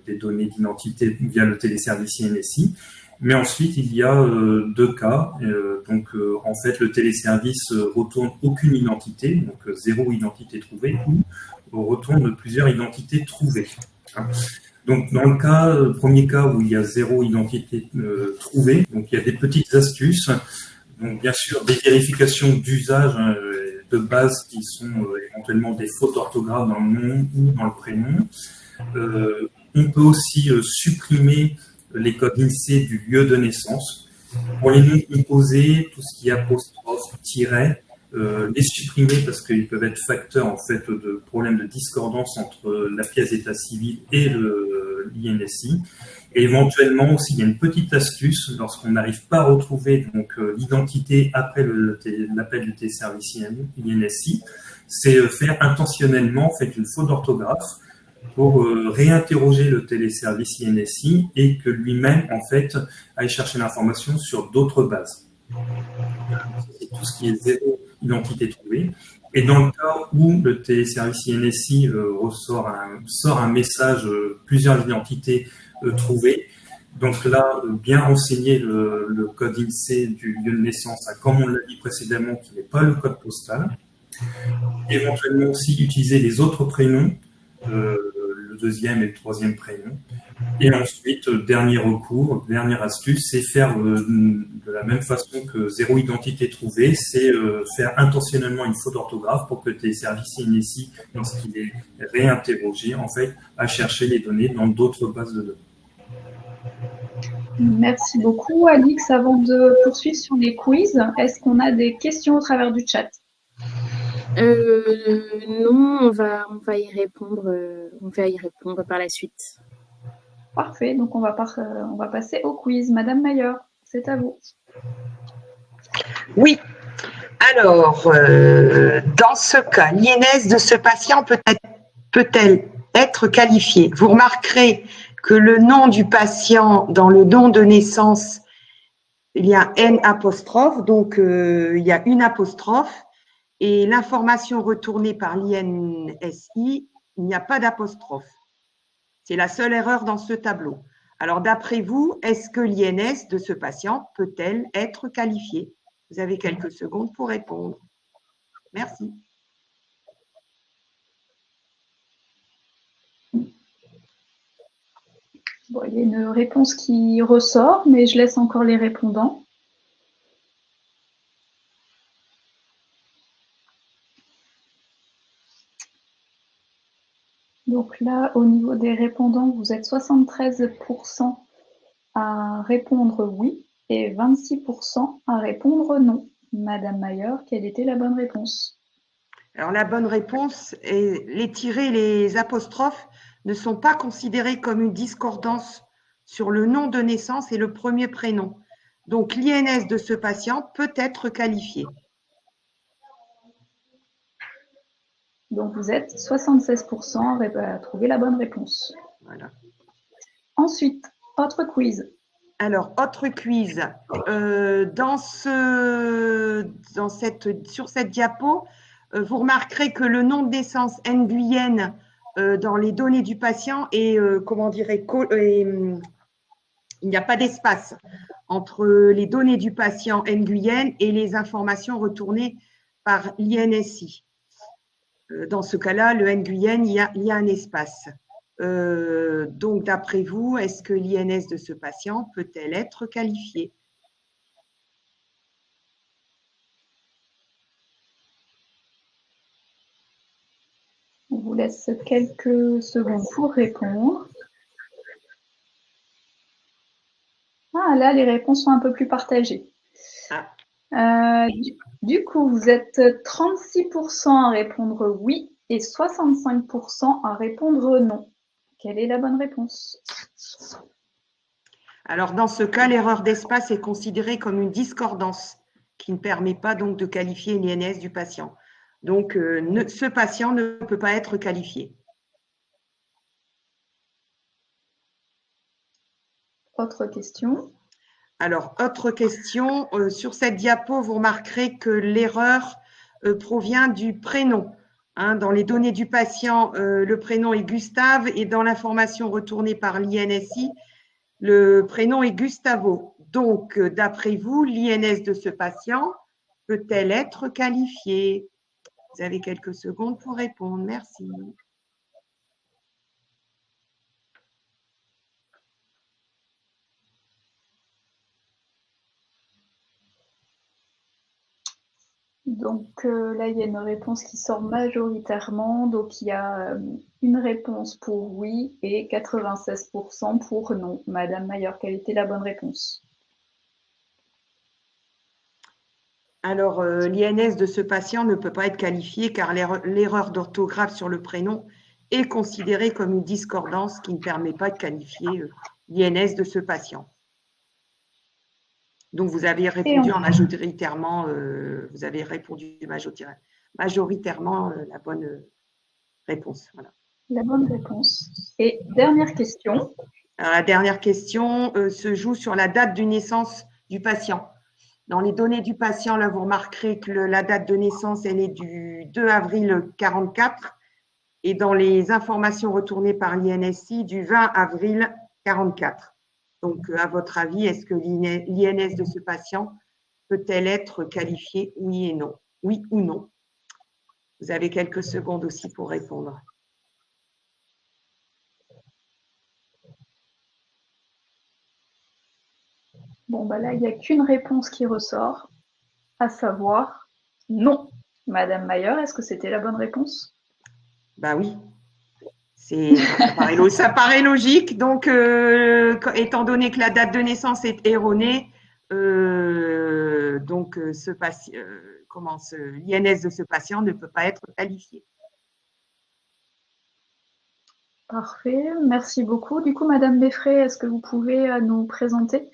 des données d'identité via le téléservice INSI. Mais ensuite, il y a 2 cas. En fait, le téléservice retourne aucune identité, donc 0 identité trouvée, ou retourne plusieurs identités trouvées. Donc, dans le premier cas où il y a 0 identité trouvée, donc il y a des petites astuces. Donc, bien sûr, des vérifications d'usage de base qui sont éventuellement des fautes d'orthographe dans le nom ou dans le prénom. On peut aussi supprimer les codes INSEE du lieu de naissance. Pour les noms composés, tout ce qui est apostrophe, tiret, les supprimer parce qu'ils peuvent être facteurs en fait de problèmes de discordance entre la pièce d'état civil et l'INSI. Et éventuellement aussi, il y a une petite astuce lorsqu'on n'arrive pas à retrouver l'identité après l'appel du téléservice INSI, c'est faire intentionnellement une faute d'orthographe pour réinterroger le téléservice INSI et que lui-même, en fait, aille chercher l'information sur d'autres bases. C'est tout ce qui est 0 identité trouvée. Et dans le cas où le téléservice INSI sort un message, plusieurs identités trouvées, donc là, bien renseigner le code INSEE du lieu de naissance, comme on l'a dit précédemment, qui n'est pas le code postal. Éventuellement aussi utiliser les autres prénoms, le deuxième et le troisième prénom. Et ensuite, dernier recours, dernière astuce, c'est faire de la même façon que 0 identité trouvée, c'est faire intentionnellement une faute d'orthographe pour que le téléservice INSI, lorsqu'il est réinterrogé, en fait, à chercher les données dans d'autres bases de données. Merci beaucoup, Alix. Avant de poursuivre sur les quiz, est-ce qu'on a des questions au travers du chat? Non, on va y répondre par la suite. Parfait, donc on va passer au quiz. Madame Mayer, c'est à vous. Oui. Alors, dans ce cas, l'INS de ce patient peut-elle être qualifiée? Vous remarquerez que le nom du patient, dans le nom de naissance, il y a N apostrophe, donc il y a une apostrophe. Et l'information retournée par l'INSI, il n'y a pas d'apostrophe. C'est la seule erreur dans ce tableau. Alors, d'après vous, est-ce que l'INS de ce patient peut-elle être qualifiée? Vous avez quelques secondes pour répondre. Merci. Bon, il y a une réponse qui ressort, mais je laisse encore les répondants. Donc là, au niveau des répondants, vous êtes 73% à répondre oui et 26% à répondre non. Madame Mayer, quelle était la bonne réponse? Alors, la bonne réponse est les tirets, les apostrophes ne sont pas considérés comme une discordance sur le nom de naissance et le premier prénom. Donc, l'INS de ce patient peut être qualifié. Donc, vous êtes 76% à trouver la bonne réponse. Voilà. Ensuite, autre quiz. Alors, autre quiz. Sur cette diapo, vous remarquerez que le nom de naissance Nguyen dans les données du patient est, il n'y a pas d'espace entre les données du patient Nguyen et les informations retournées par l'INSI. Dans ce cas-là, le Nguyen, il y a un espace. Donc, d'après vous, est-ce que l'INS de ce patient peut-elle être qualifiée? On vous laisse quelques secondes pour répondre. Ah, là, les réponses sont un peu plus partagées. Du coup, vous êtes 36% à répondre oui et 65% à répondre non. Quelle est la bonne réponse? Alors, dans ce cas, l'erreur d'espace est considérée comme une discordance qui ne permet pas donc de qualifier l'INS du patient. Donc, ce patient ne peut pas être qualifié. Autre question? Alors, autre question. Sur cette diapo, vous remarquerez que l'erreur provient du prénom. Hein, dans les données du patient, le prénom est Gustave et dans l'information retournée par l'INSI, le prénom est Gustavo. Donc, d'après vous, l'INS de ce patient peut-elle être qualifiée? Vous avez quelques secondes pour répondre. Merci. Donc là, il y a une réponse qui sort majoritairement. Donc il y a une réponse pour oui et 96% pour non. Madame Mayer, quelle était la bonne réponse? Alors, l'INS de ce patient ne peut pas être qualifié car l'erreur d'orthographe sur le prénom est considérée comme une discordance qui ne permet pas de qualifier l'INS de ce patient. Donc, vous avez répondu majoritairement, majoritairement la bonne réponse. Voilà. La bonne réponse. Et dernière question. Alors, la dernière question se joue sur la date de naissance du patient. Dans les données du patient, là, vous remarquerez que la date de naissance, elle est du 2 avril 1944 et dans les informations retournées par l'INSI, du 20 avril 1944. Donc, à votre avis, est-ce que l'INS de ce patient peut-elle être qualifiée oui et non? Oui ou non? Vous avez quelques secondes aussi pour répondre. Bon, bah là, il n'y a qu'une réponse qui ressort, à savoir non. Madame Mayer, est-ce que c'était la bonne réponse? Ben oui. Ça paraît logique. Donc, étant donné que la date de naissance est erronée, donc l'INS de ce patient ne peut pas être qualifié. Parfait, merci beaucoup. Du coup, Madame Beffrey, est-ce que vous pouvez nous présenter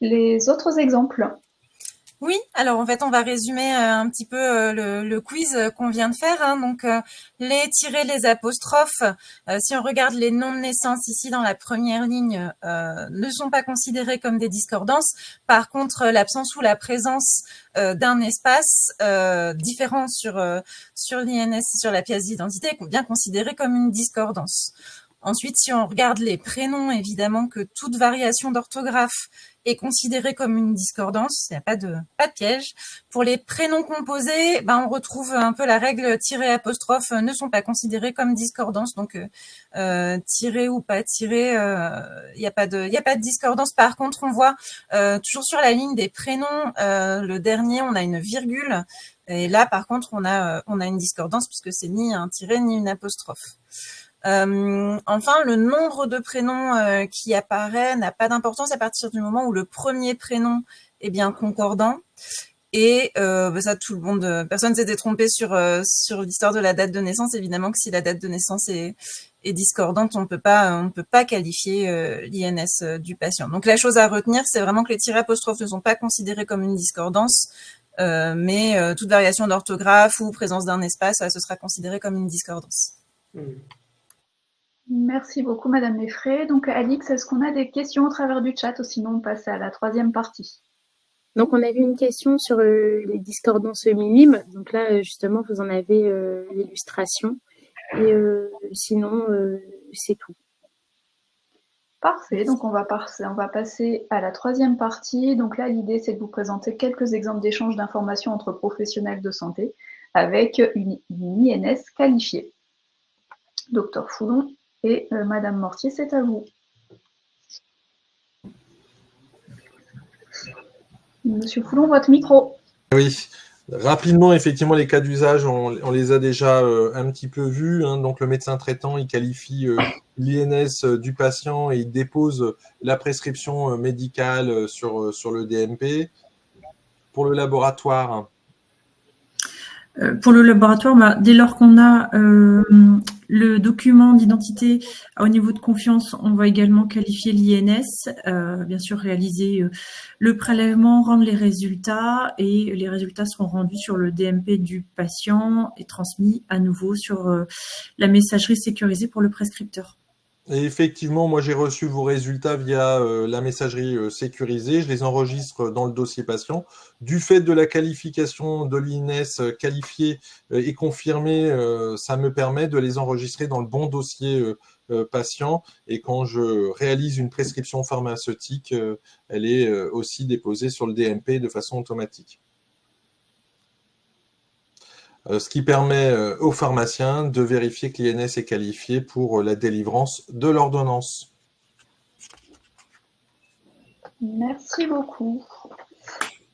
les autres exemples? Oui, alors en fait, on va résumer un petit peu le quiz qu'on vient de faire. Hein. Donc, les tirés, les apostrophes, si on regarde les noms de naissance ici dans la première ligne, ne sont pas considérés comme des discordances. Par contre, l'absence ou la présence d'un espace différent sur l'INS, sur la pièce d'identité, est bien considéré comme une discordance. Ensuite, si on regarde les prénoms, évidemment que toute variation d'orthographe est considérée comme une discordance, il n'y a pas de piège. Pour les prénoms composés, on retrouve un peu la règle tiré apostrophe ne sont pas considérés comme discordance, donc tiré ou pas tiré, il n'y a pas de discordance. Par contre, on voit toujours sur la ligne des prénoms, le dernier, on a une virgule, et là, par contre, on a une discordance puisque c'est ni un tiré ni une apostrophe. Enfin, le nombre de prénoms qui apparaît n'a pas d'importance à partir du moment où le premier prénom est bien concordant. Et ça, tout le monde, personne s'était trompé sur l'histoire de la date de naissance. Évidemment que si la date de naissance est discordante, on peut pas qualifier l'INS du patient. Donc la chose à retenir, c'est vraiment que les tirés apostrophes ne sont pas considérés comme une discordance, mais toute variation d'orthographe ou présence d'un espace, ce sera considéré comme une discordance. Merci beaucoup, Madame Beffrey. Donc, Alix, est-ce qu'on a des questions au travers du chat ou sinon on passe à la troisième partie? Donc, on avait une question sur les discordances minimes. Donc là, justement, vous en avez l'illustration. Et sinon, c'est tout. Parfait. Donc, on va passer à la troisième partie. Donc là, l'idée, c'est de vous présenter quelques exemples d'échanges d'informations entre professionnels de santé avec une INS qualifiée. Docteur Foulon et Madame Mortier, c'est à vous. Monsieur Foulon, votre micro. Oui, rapidement, effectivement, les cas d'usage, on les a déjà un petit peu vus. Hein. Donc, le médecin traitant, il qualifie l'INS du patient et il dépose la prescription médicale sur le DMP. Pour le laboratoire, dès lors qu'on a Le document d'identité au niveau de confiance, on va également qualifier l'INS, bien sûr réaliser le prélèvement, rendre les résultats et les résultats seront rendus sur le DMP du patient et transmis à nouveau sur la messagerie sécurisée pour le prescripteur. Et effectivement, moi j'ai reçu vos résultats via la messagerie sécurisée, je les enregistre dans le dossier patient. Du fait de la qualification de l'INS qualifiée et confirmée, ça me permet de les enregistrer dans le bon dossier patient. Et quand je réalise une prescription pharmaceutique, elle est aussi déposée sur le DMP de façon automatique. Ce qui permet aux pharmaciens de vérifier que l'INS est qualifié pour la délivrance de l'ordonnance. Merci beaucoup.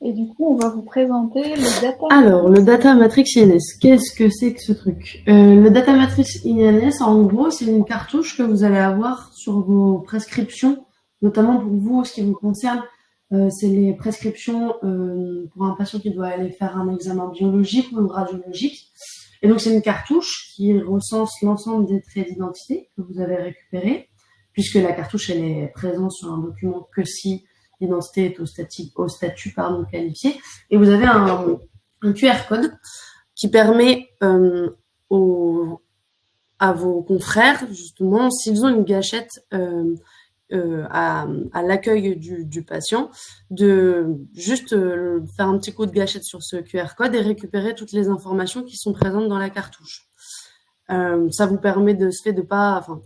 Et du coup, on va vous présenter le Data Alors, le Data Matrix INS, qu'est-ce que c'est que ce truc? Le Data Matrix INS, en gros, c'est une cartouche que vous allez avoir sur vos prescriptions, notamment pour vous, ce qui vous concerne. C'est les prescriptions pour un patient qui doit aller faire un examen biologique ou radiologique. Et donc, c'est une cartouche qui recense l'ensemble des traits d'identité que vous avez récupérés, puisque la cartouche, elle est présente sur un document que si l'identité est au statut qualifié. Et vous avez un QR code qui permet à vos confrères, justement, s'ils ont une gâchette à l'accueil du patient, de juste faire un petit coup de gâchette sur ce QR code et récupérer toutes les informations qui sont présentes dans la cartouche. Ça vous permet en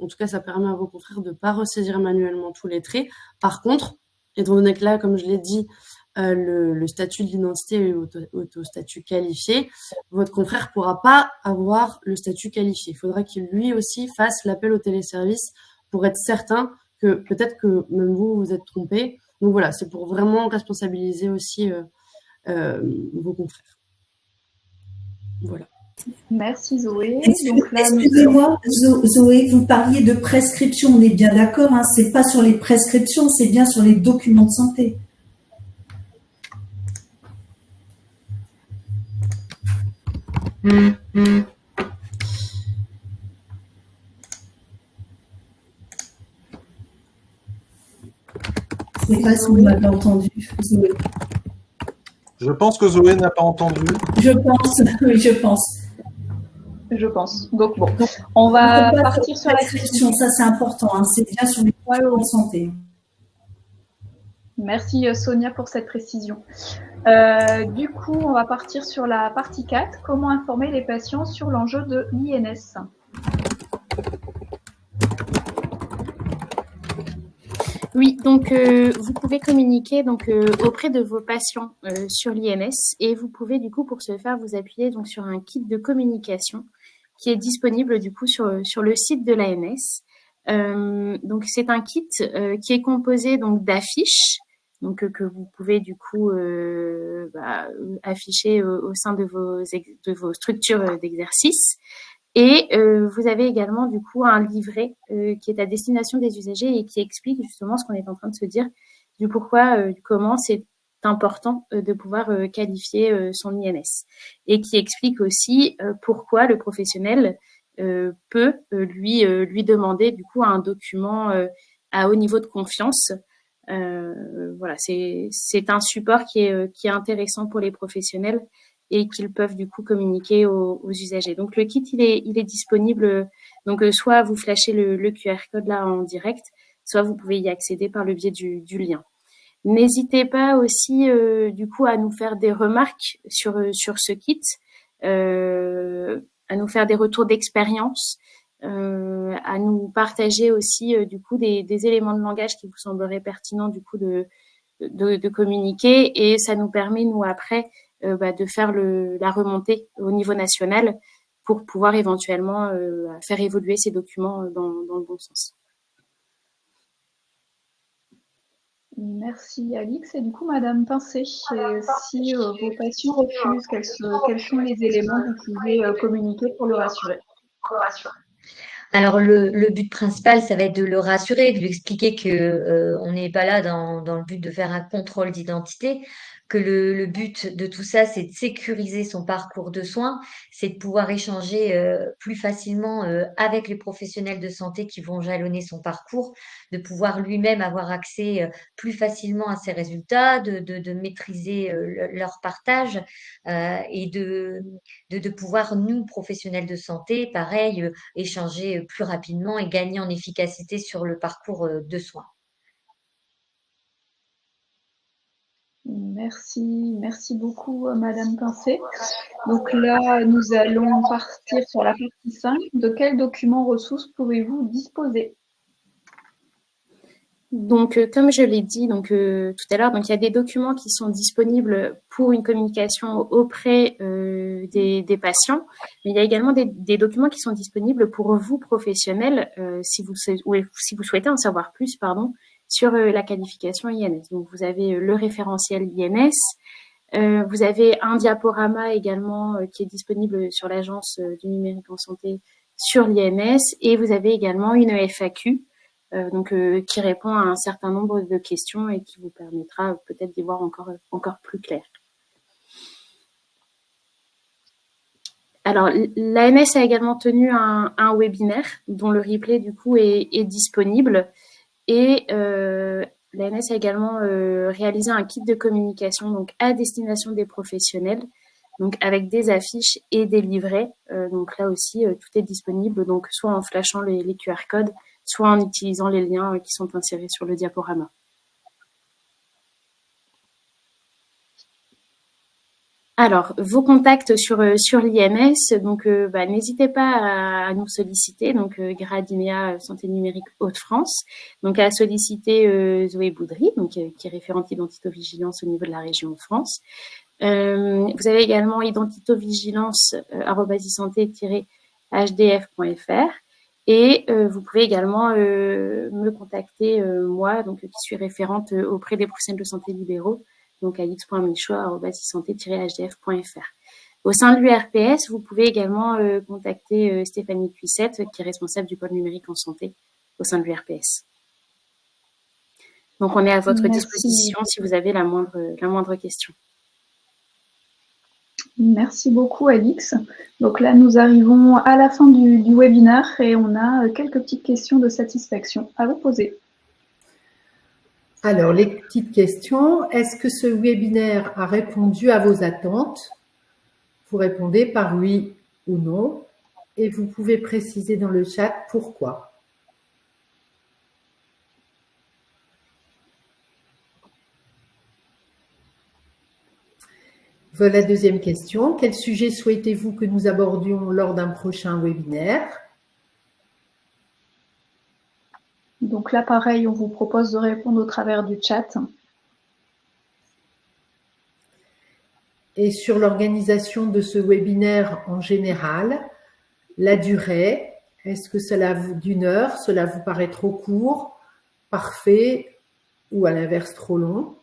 tout cas, ça permet à vos confrères de ne pas ressaisir manuellement tous les traits. Par contre, étant donné que là, comme je l'ai dit, le statut de l'identité est au statut qualifié, votre confrère ne pourra pas avoir le statut qualifié. Il faudra qu'il lui aussi fasse l'appel au téléservice pour être certain que peut-être que même vous vous êtes trompé. Donc voilà, c'est pour vraiment responsabiliser aussi vos confrères. Voilà. Merci Zoé. Excusez-moi, Zoé, vous parliez de prescription, on est bien d'accord, hein, c'est pas sur les prescriptions, c'est bien sur les documents de santé. Je ne sais pas si vous m'avez entendu, Zoé. Je pense que Zoé n'a pas entendu. Je pense, oui, je pense. Je pense. Donc bon, on va partir sur la prescription. Ça, c'est important. Hein. C'est bien sur les documents de santé. Merci Sonia pour cette précision. Du coup, on va partir sur la partie 4. Comment informer les patients sur l'enjeu de l'INS? Oui, donc vous pouvez communiquer auprès de vos patients sur l'INS et vous pouvez du coup pour ce faire vous appuyer donc sur un kit de communication qui est disponible du coup sur le site de l'ANS. Donc c'est un kit qui est composé donc d'affiches donc que vous pouvez du coup afficher au sein de vos structures d'exercice. Et vous avez également du coup un livret qui est à destination des usagers et qui explique justement ce qu'on est en train de se dire, du pourquoi, du comment c'est important de pouvoir qualifier son INS. Et qui explique aussi pourquoi le professionnel peut lui demander du coup un document à haut niveau de confiance. Voilà, c'est un support qui est intéressant pour les professionnels et qu'ils peuvent du coup communiquer aux usagers. Donc le kit, il est disponible. Donc soit vous flashez le QR code là en direct, soit vous pouvez y accéder par le biais du lien. N'hésitez pas aussi du coup à nous faire des remarques sur ce kit, à nous faire des retours d'expérience, à nous partager aussi du coup des éléments de langage qui vous sembleraient pertinents du coup de communiquer, et ça nous permet nous après de faire la remontée au niveau national pour pouvoir éventuellement faire évoluer ces documents dans le bon sens. Merci Alix. Et du coup, Madame Pincé, si vos patients refusent, quels sont les éléments que vous pouvez communiquer pour le rassurer? Alors, le but principal, ça va être de le rassurer, de lui expliquer qu'on n'est pas là dans le but de faire un contrôle d'identité, que le but de tout ça, c'est de sécuriser son parcours de soins, c'est de pouvoir échanger plus facilement avec les professionnels de santé qui vont jalonner son parcours, de pouvoir lui-même avoir accès plus facilement à ses résultats, de maîtriser leur partage et de pouvoir, nous, professionnels de santé, pareil, échanger plus rapidement et gagner en efficacité sur le parcours de soins. Merci beaucoup, Madame Pincé. Donc là, nous allons partir sur la partie 5. De quels documents ressources pouvez-vous disposer? Donc, comme je l'ai dit tout à l'heure, donc il y a des documents qui sont disponibles pour une communication auprès des patients, mais il y a également des documents qui sont disponibles pour vous, professionnels, si vous souhaitez en savoir plus, sur la qualification INS. Donc, vous avez le référentiel INS, vous avez un diaporama également qui est disponible sur l'Agence du numérique en santé sur l'INS, et vous avez également une FAQ qui répond à un certain nombre de questions et qui vous permettra peut-être d'y voir encore plus clair. Alors, l'ANS a également tenu un webinaire dont le replay du coup est disponible, et l'ANS a également réalisé un kit de communication donc à destination des professionnels, donc avec des affiches et des livrets. Donc là aussi, tout est disponible, donc soit en flashant les QR codes, soit en utilisant les liens qui sont insérés sur le diaporama. Alors, vos contacts sur l'INS, donc n'hésitez pas à nous solliciter, donc Gradinea Santé Numérique Hauts-de-France, donc à solliciter Zoé Boudry, donc qui est référente identito-vigilance au niveau de la région France. Vous avez également identitovigilance@isanté-hdf.fr. Et vous pouvez également me contacter, moi, donc qui suis référente auprès des professionnels de santé libéraux, donc à x.michaud@isanté-hdf.fr. Au sein de l'URPS, vous pouvez également contacter Stéphanie Cuissette, qui est responsable du pôle numérique en santé au sein de l'URPS. Donc, on est à votre disposition si vous avez la moindre question. Merci beaucoup, Alix. Donc là, nous arrivons à la fin du webinaire et on a quelques petites questions de satisfaction à vous poser. Alors, les petites questions. Est-ce que ce webinaire a répondu à vos attentes? Vous répondez par oui ou non et vous pouvez préciser dans le chat pourquoi. Voilà la deuxième question. Quel sujet souhaitez-vous que nous abordions lors d'un prochain webinaire? Donc là, pareil, on vous propose de répondre au travers du chat. Et sur l'organisation de ce webinaire en général, la durée, est-ce que cela d'une heure, cela vous paraît trop court, parfait ou à l'inverse trop long?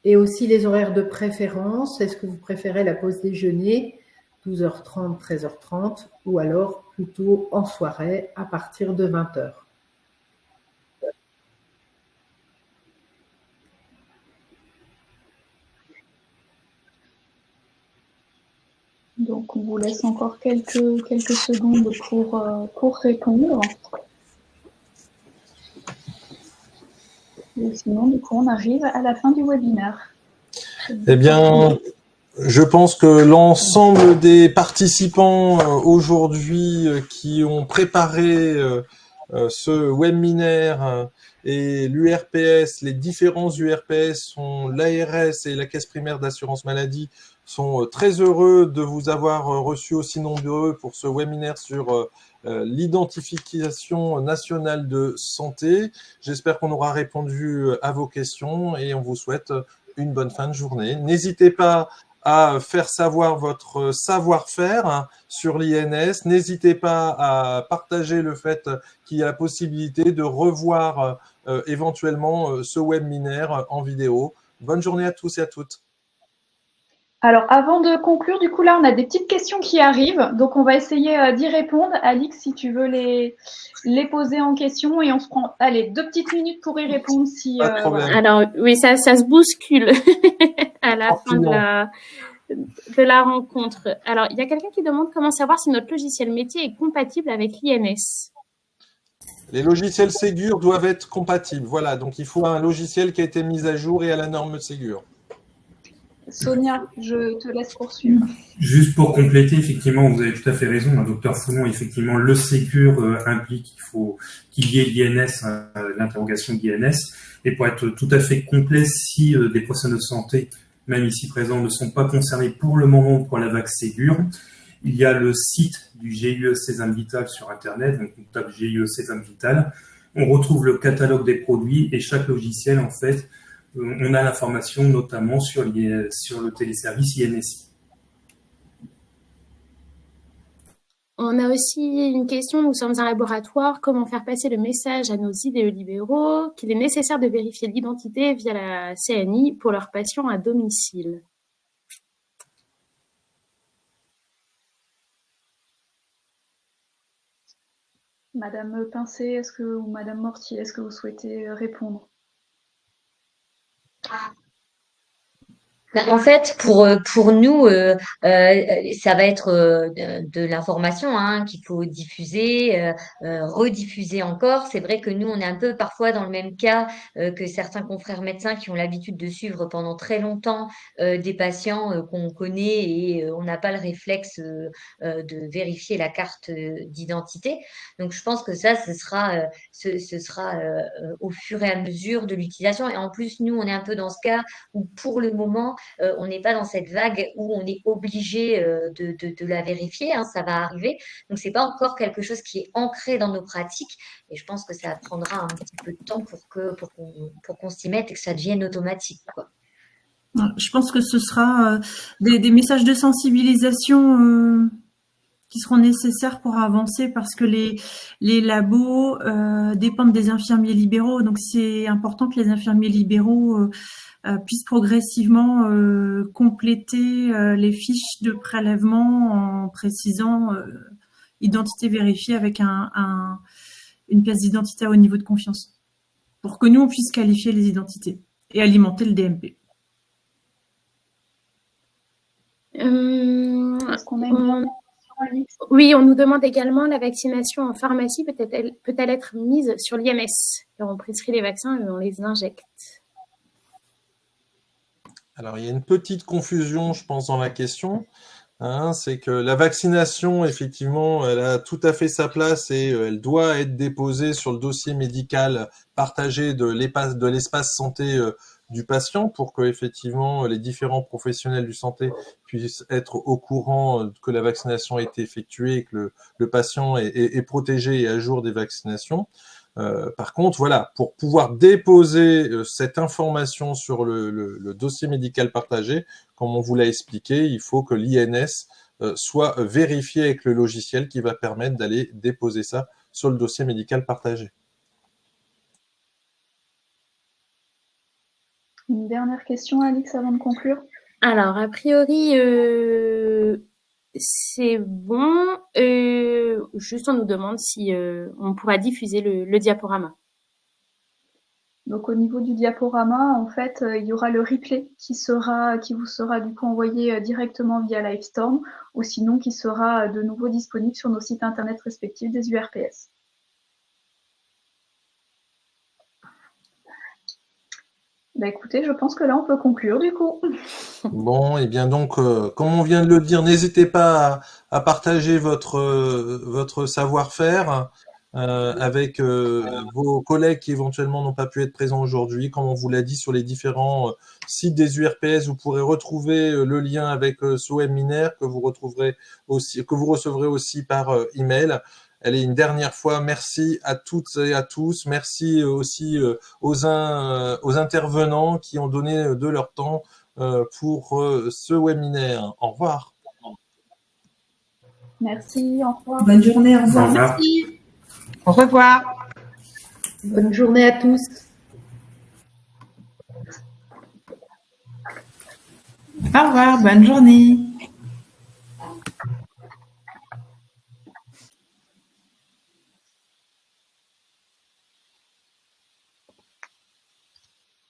Et aussi les horaires de préférence, est-ce que vous préférez la pause déjeuner, 12h30, 13h30, ou alors plutôt en soirée à partir de 20h? Donc, on vous laisse encore quelques secondes pour répondre. Et sinon, du coup, on arrive à la fin du webinaire. Eh bien, je pense que l'ensemble des participants aujourd'hui qui ont préparé ce webinaire et l'URPS, les différents URPS sont l'ARS et la Caisse primaire d'assurance maladie, sont très heureux de vous avoir reçus aussi nombreux pour ce webinaire sur l'identification nationale de santé. J'espère qu'on aura répondu à vos questions et on vous souhaite une bonne fin de journée. N'hésitez pas à faire savoir votre savoir-faire sur l'INS. N'hésitez pas à partager le fait qu'il y a la possibilité de revoir éventuellement ce webinaire en vidéo. Bonne journée à tous et à toutes. Alors, avant de conclure, du coup, là, on a des petites questions qui arrivent. Donc, on va essayer d'y répondre. Alix, si tu veux les poser en question. Et on se prend, allez, 2 petites minutes pour y répondre. Si, Pas de problème. voilà. Alors, oui, ça se bouscule à la fin de la rencontre. Alors, il y a quelqu'un qui demande comment savoir si notre logiciel métier est compatible avec l'INS. Les logiciels Ségur doivent être compatibles. Voilà, donc il faut un logiciel qui a été mis à jour et à la norme Ségur. Sonia, je te laisse poursuivre. Juste pour compléter, effectivement, vous avez tout à fait raison, docteur Foulon, effectivement, le Ségur implique qu'il y ait l'INS, l'interrogation d'INS, et pour être tout à fait complet, si des professionnels de santé, même ici présents, ne sont pas concernés pour le moment pour la vague Ségur, il y a le site du GIE Sésame Vital sur Internet, donc on tape GIE Sésame Vital, on retrouve le catalogue des produits et chaque logiciel, en fait, on a l'information notamment sur le téléservice INSI. On a aussi une question, nous sommes un laboratoire, comment faire passer le message à nos IDE libéraux qu'il est nécessaire de vérifier l'identité via la CNI pour leurs patients à domicile? Madame Pincé, ou Madame Mortier, est-ce que vous souhaitez répondre? En fait, pour nous, ça va être de l'information qu'il faut diffuser, rediffuser encore. C'est vrai que nous, on est un peu parfois dans le même cas que certains confrères médecins qui ont l'habitude de suivre pendant très longtemps des patients qu'on connaît et on n'a pas le réflexe de vérifier la carte d'identité. Donc, je pense que ça, ce sera au fur et à mesure de l'utilisation. Et en plus, nous, on est un peu dans ce cas où, pour le moment, on n'est pas dans cette vague où on est obligé de la vérifier, ça va arriver. Donc, c'est pas encore quelque chose qui est ancré dans nos pratiques et je pense que ça prendra un petit peu de temps pour qu'on s'y mette et que ça devienne automatique, quoi. Je pense que ce sera des messages de sensibilisation qui seront nécessaires pour avancer parce que les labos dépendent des infirmiers libéraux. Donc, c'est important que les infirmiers libéraux puissent progressivement compléter les fiches de prélèvement en précisant identité vérifiée avec une pièce d'identité à haut niveau de confiance pour que nous, on puisse qualifier les identités et alimenter le DMP. Est-ce qu'on a une dernière question, Alix ? Oui, on nous demande également la vaccination en pharmacie peut-elle être mise sur l'INS? On prescrit les vaccins et on les injecte. Alors, il y a une petite confusion, je pense, dans la question. C'est que la vaccination, effectivement, elle a tout à fait sa place et elle doit être déposée sur le dossier médical partagé de l'espace santé du patient pour que, effectivement, les différents professionnels du santé puissent être au courant que la vaccination a été effectuée et que le patient est protégé et à jour des vaccinations. Par contre, voilà, pour pouvoir déposer cette information sur le dossier médical partagé, comme on vous l'a expliqué, il faut que l'INS soit vérifié avec le logiciel qui va permettre d'aller déposer ça sur le dossier médical partagé. Une dernière question, Alix, avant de conclure? Alors, a priori, c'est bon. Juste, on nous demande si on pourra diffuser le diaporama. Donc, au niveau du diaporama, en fait, il y aura le replay qui vous sera du coup envoyé directement via Livestorm ou sinon qui sera de nouveau disponible sur nos sites internet respectifs des URPS. Bah écoutez, je pense que là, on peut conclure du coup. Bon, et bien donc, comme on vient de le dire, n'hésitez pas à partager votre savoir-faire avec vos collègues qui éventuellement n'ont pas pu être présents aujourd'hui. Comme on vous l'a dit, sur les différents sites des URPS, vous pourrez retrouver le lien avec SOEM Miner que vous recevrez aussi par email. Allez, une dernière fois, merci à toutes et à tous. Merci aussi aux intervenants qui ont donné de leur temps pour ce webinaire. Au revoir. Merci, au revoir. Bonne journée, au revoir. Merci. Au revoir. Bonne journée à tous. Au revoir, bonne journée.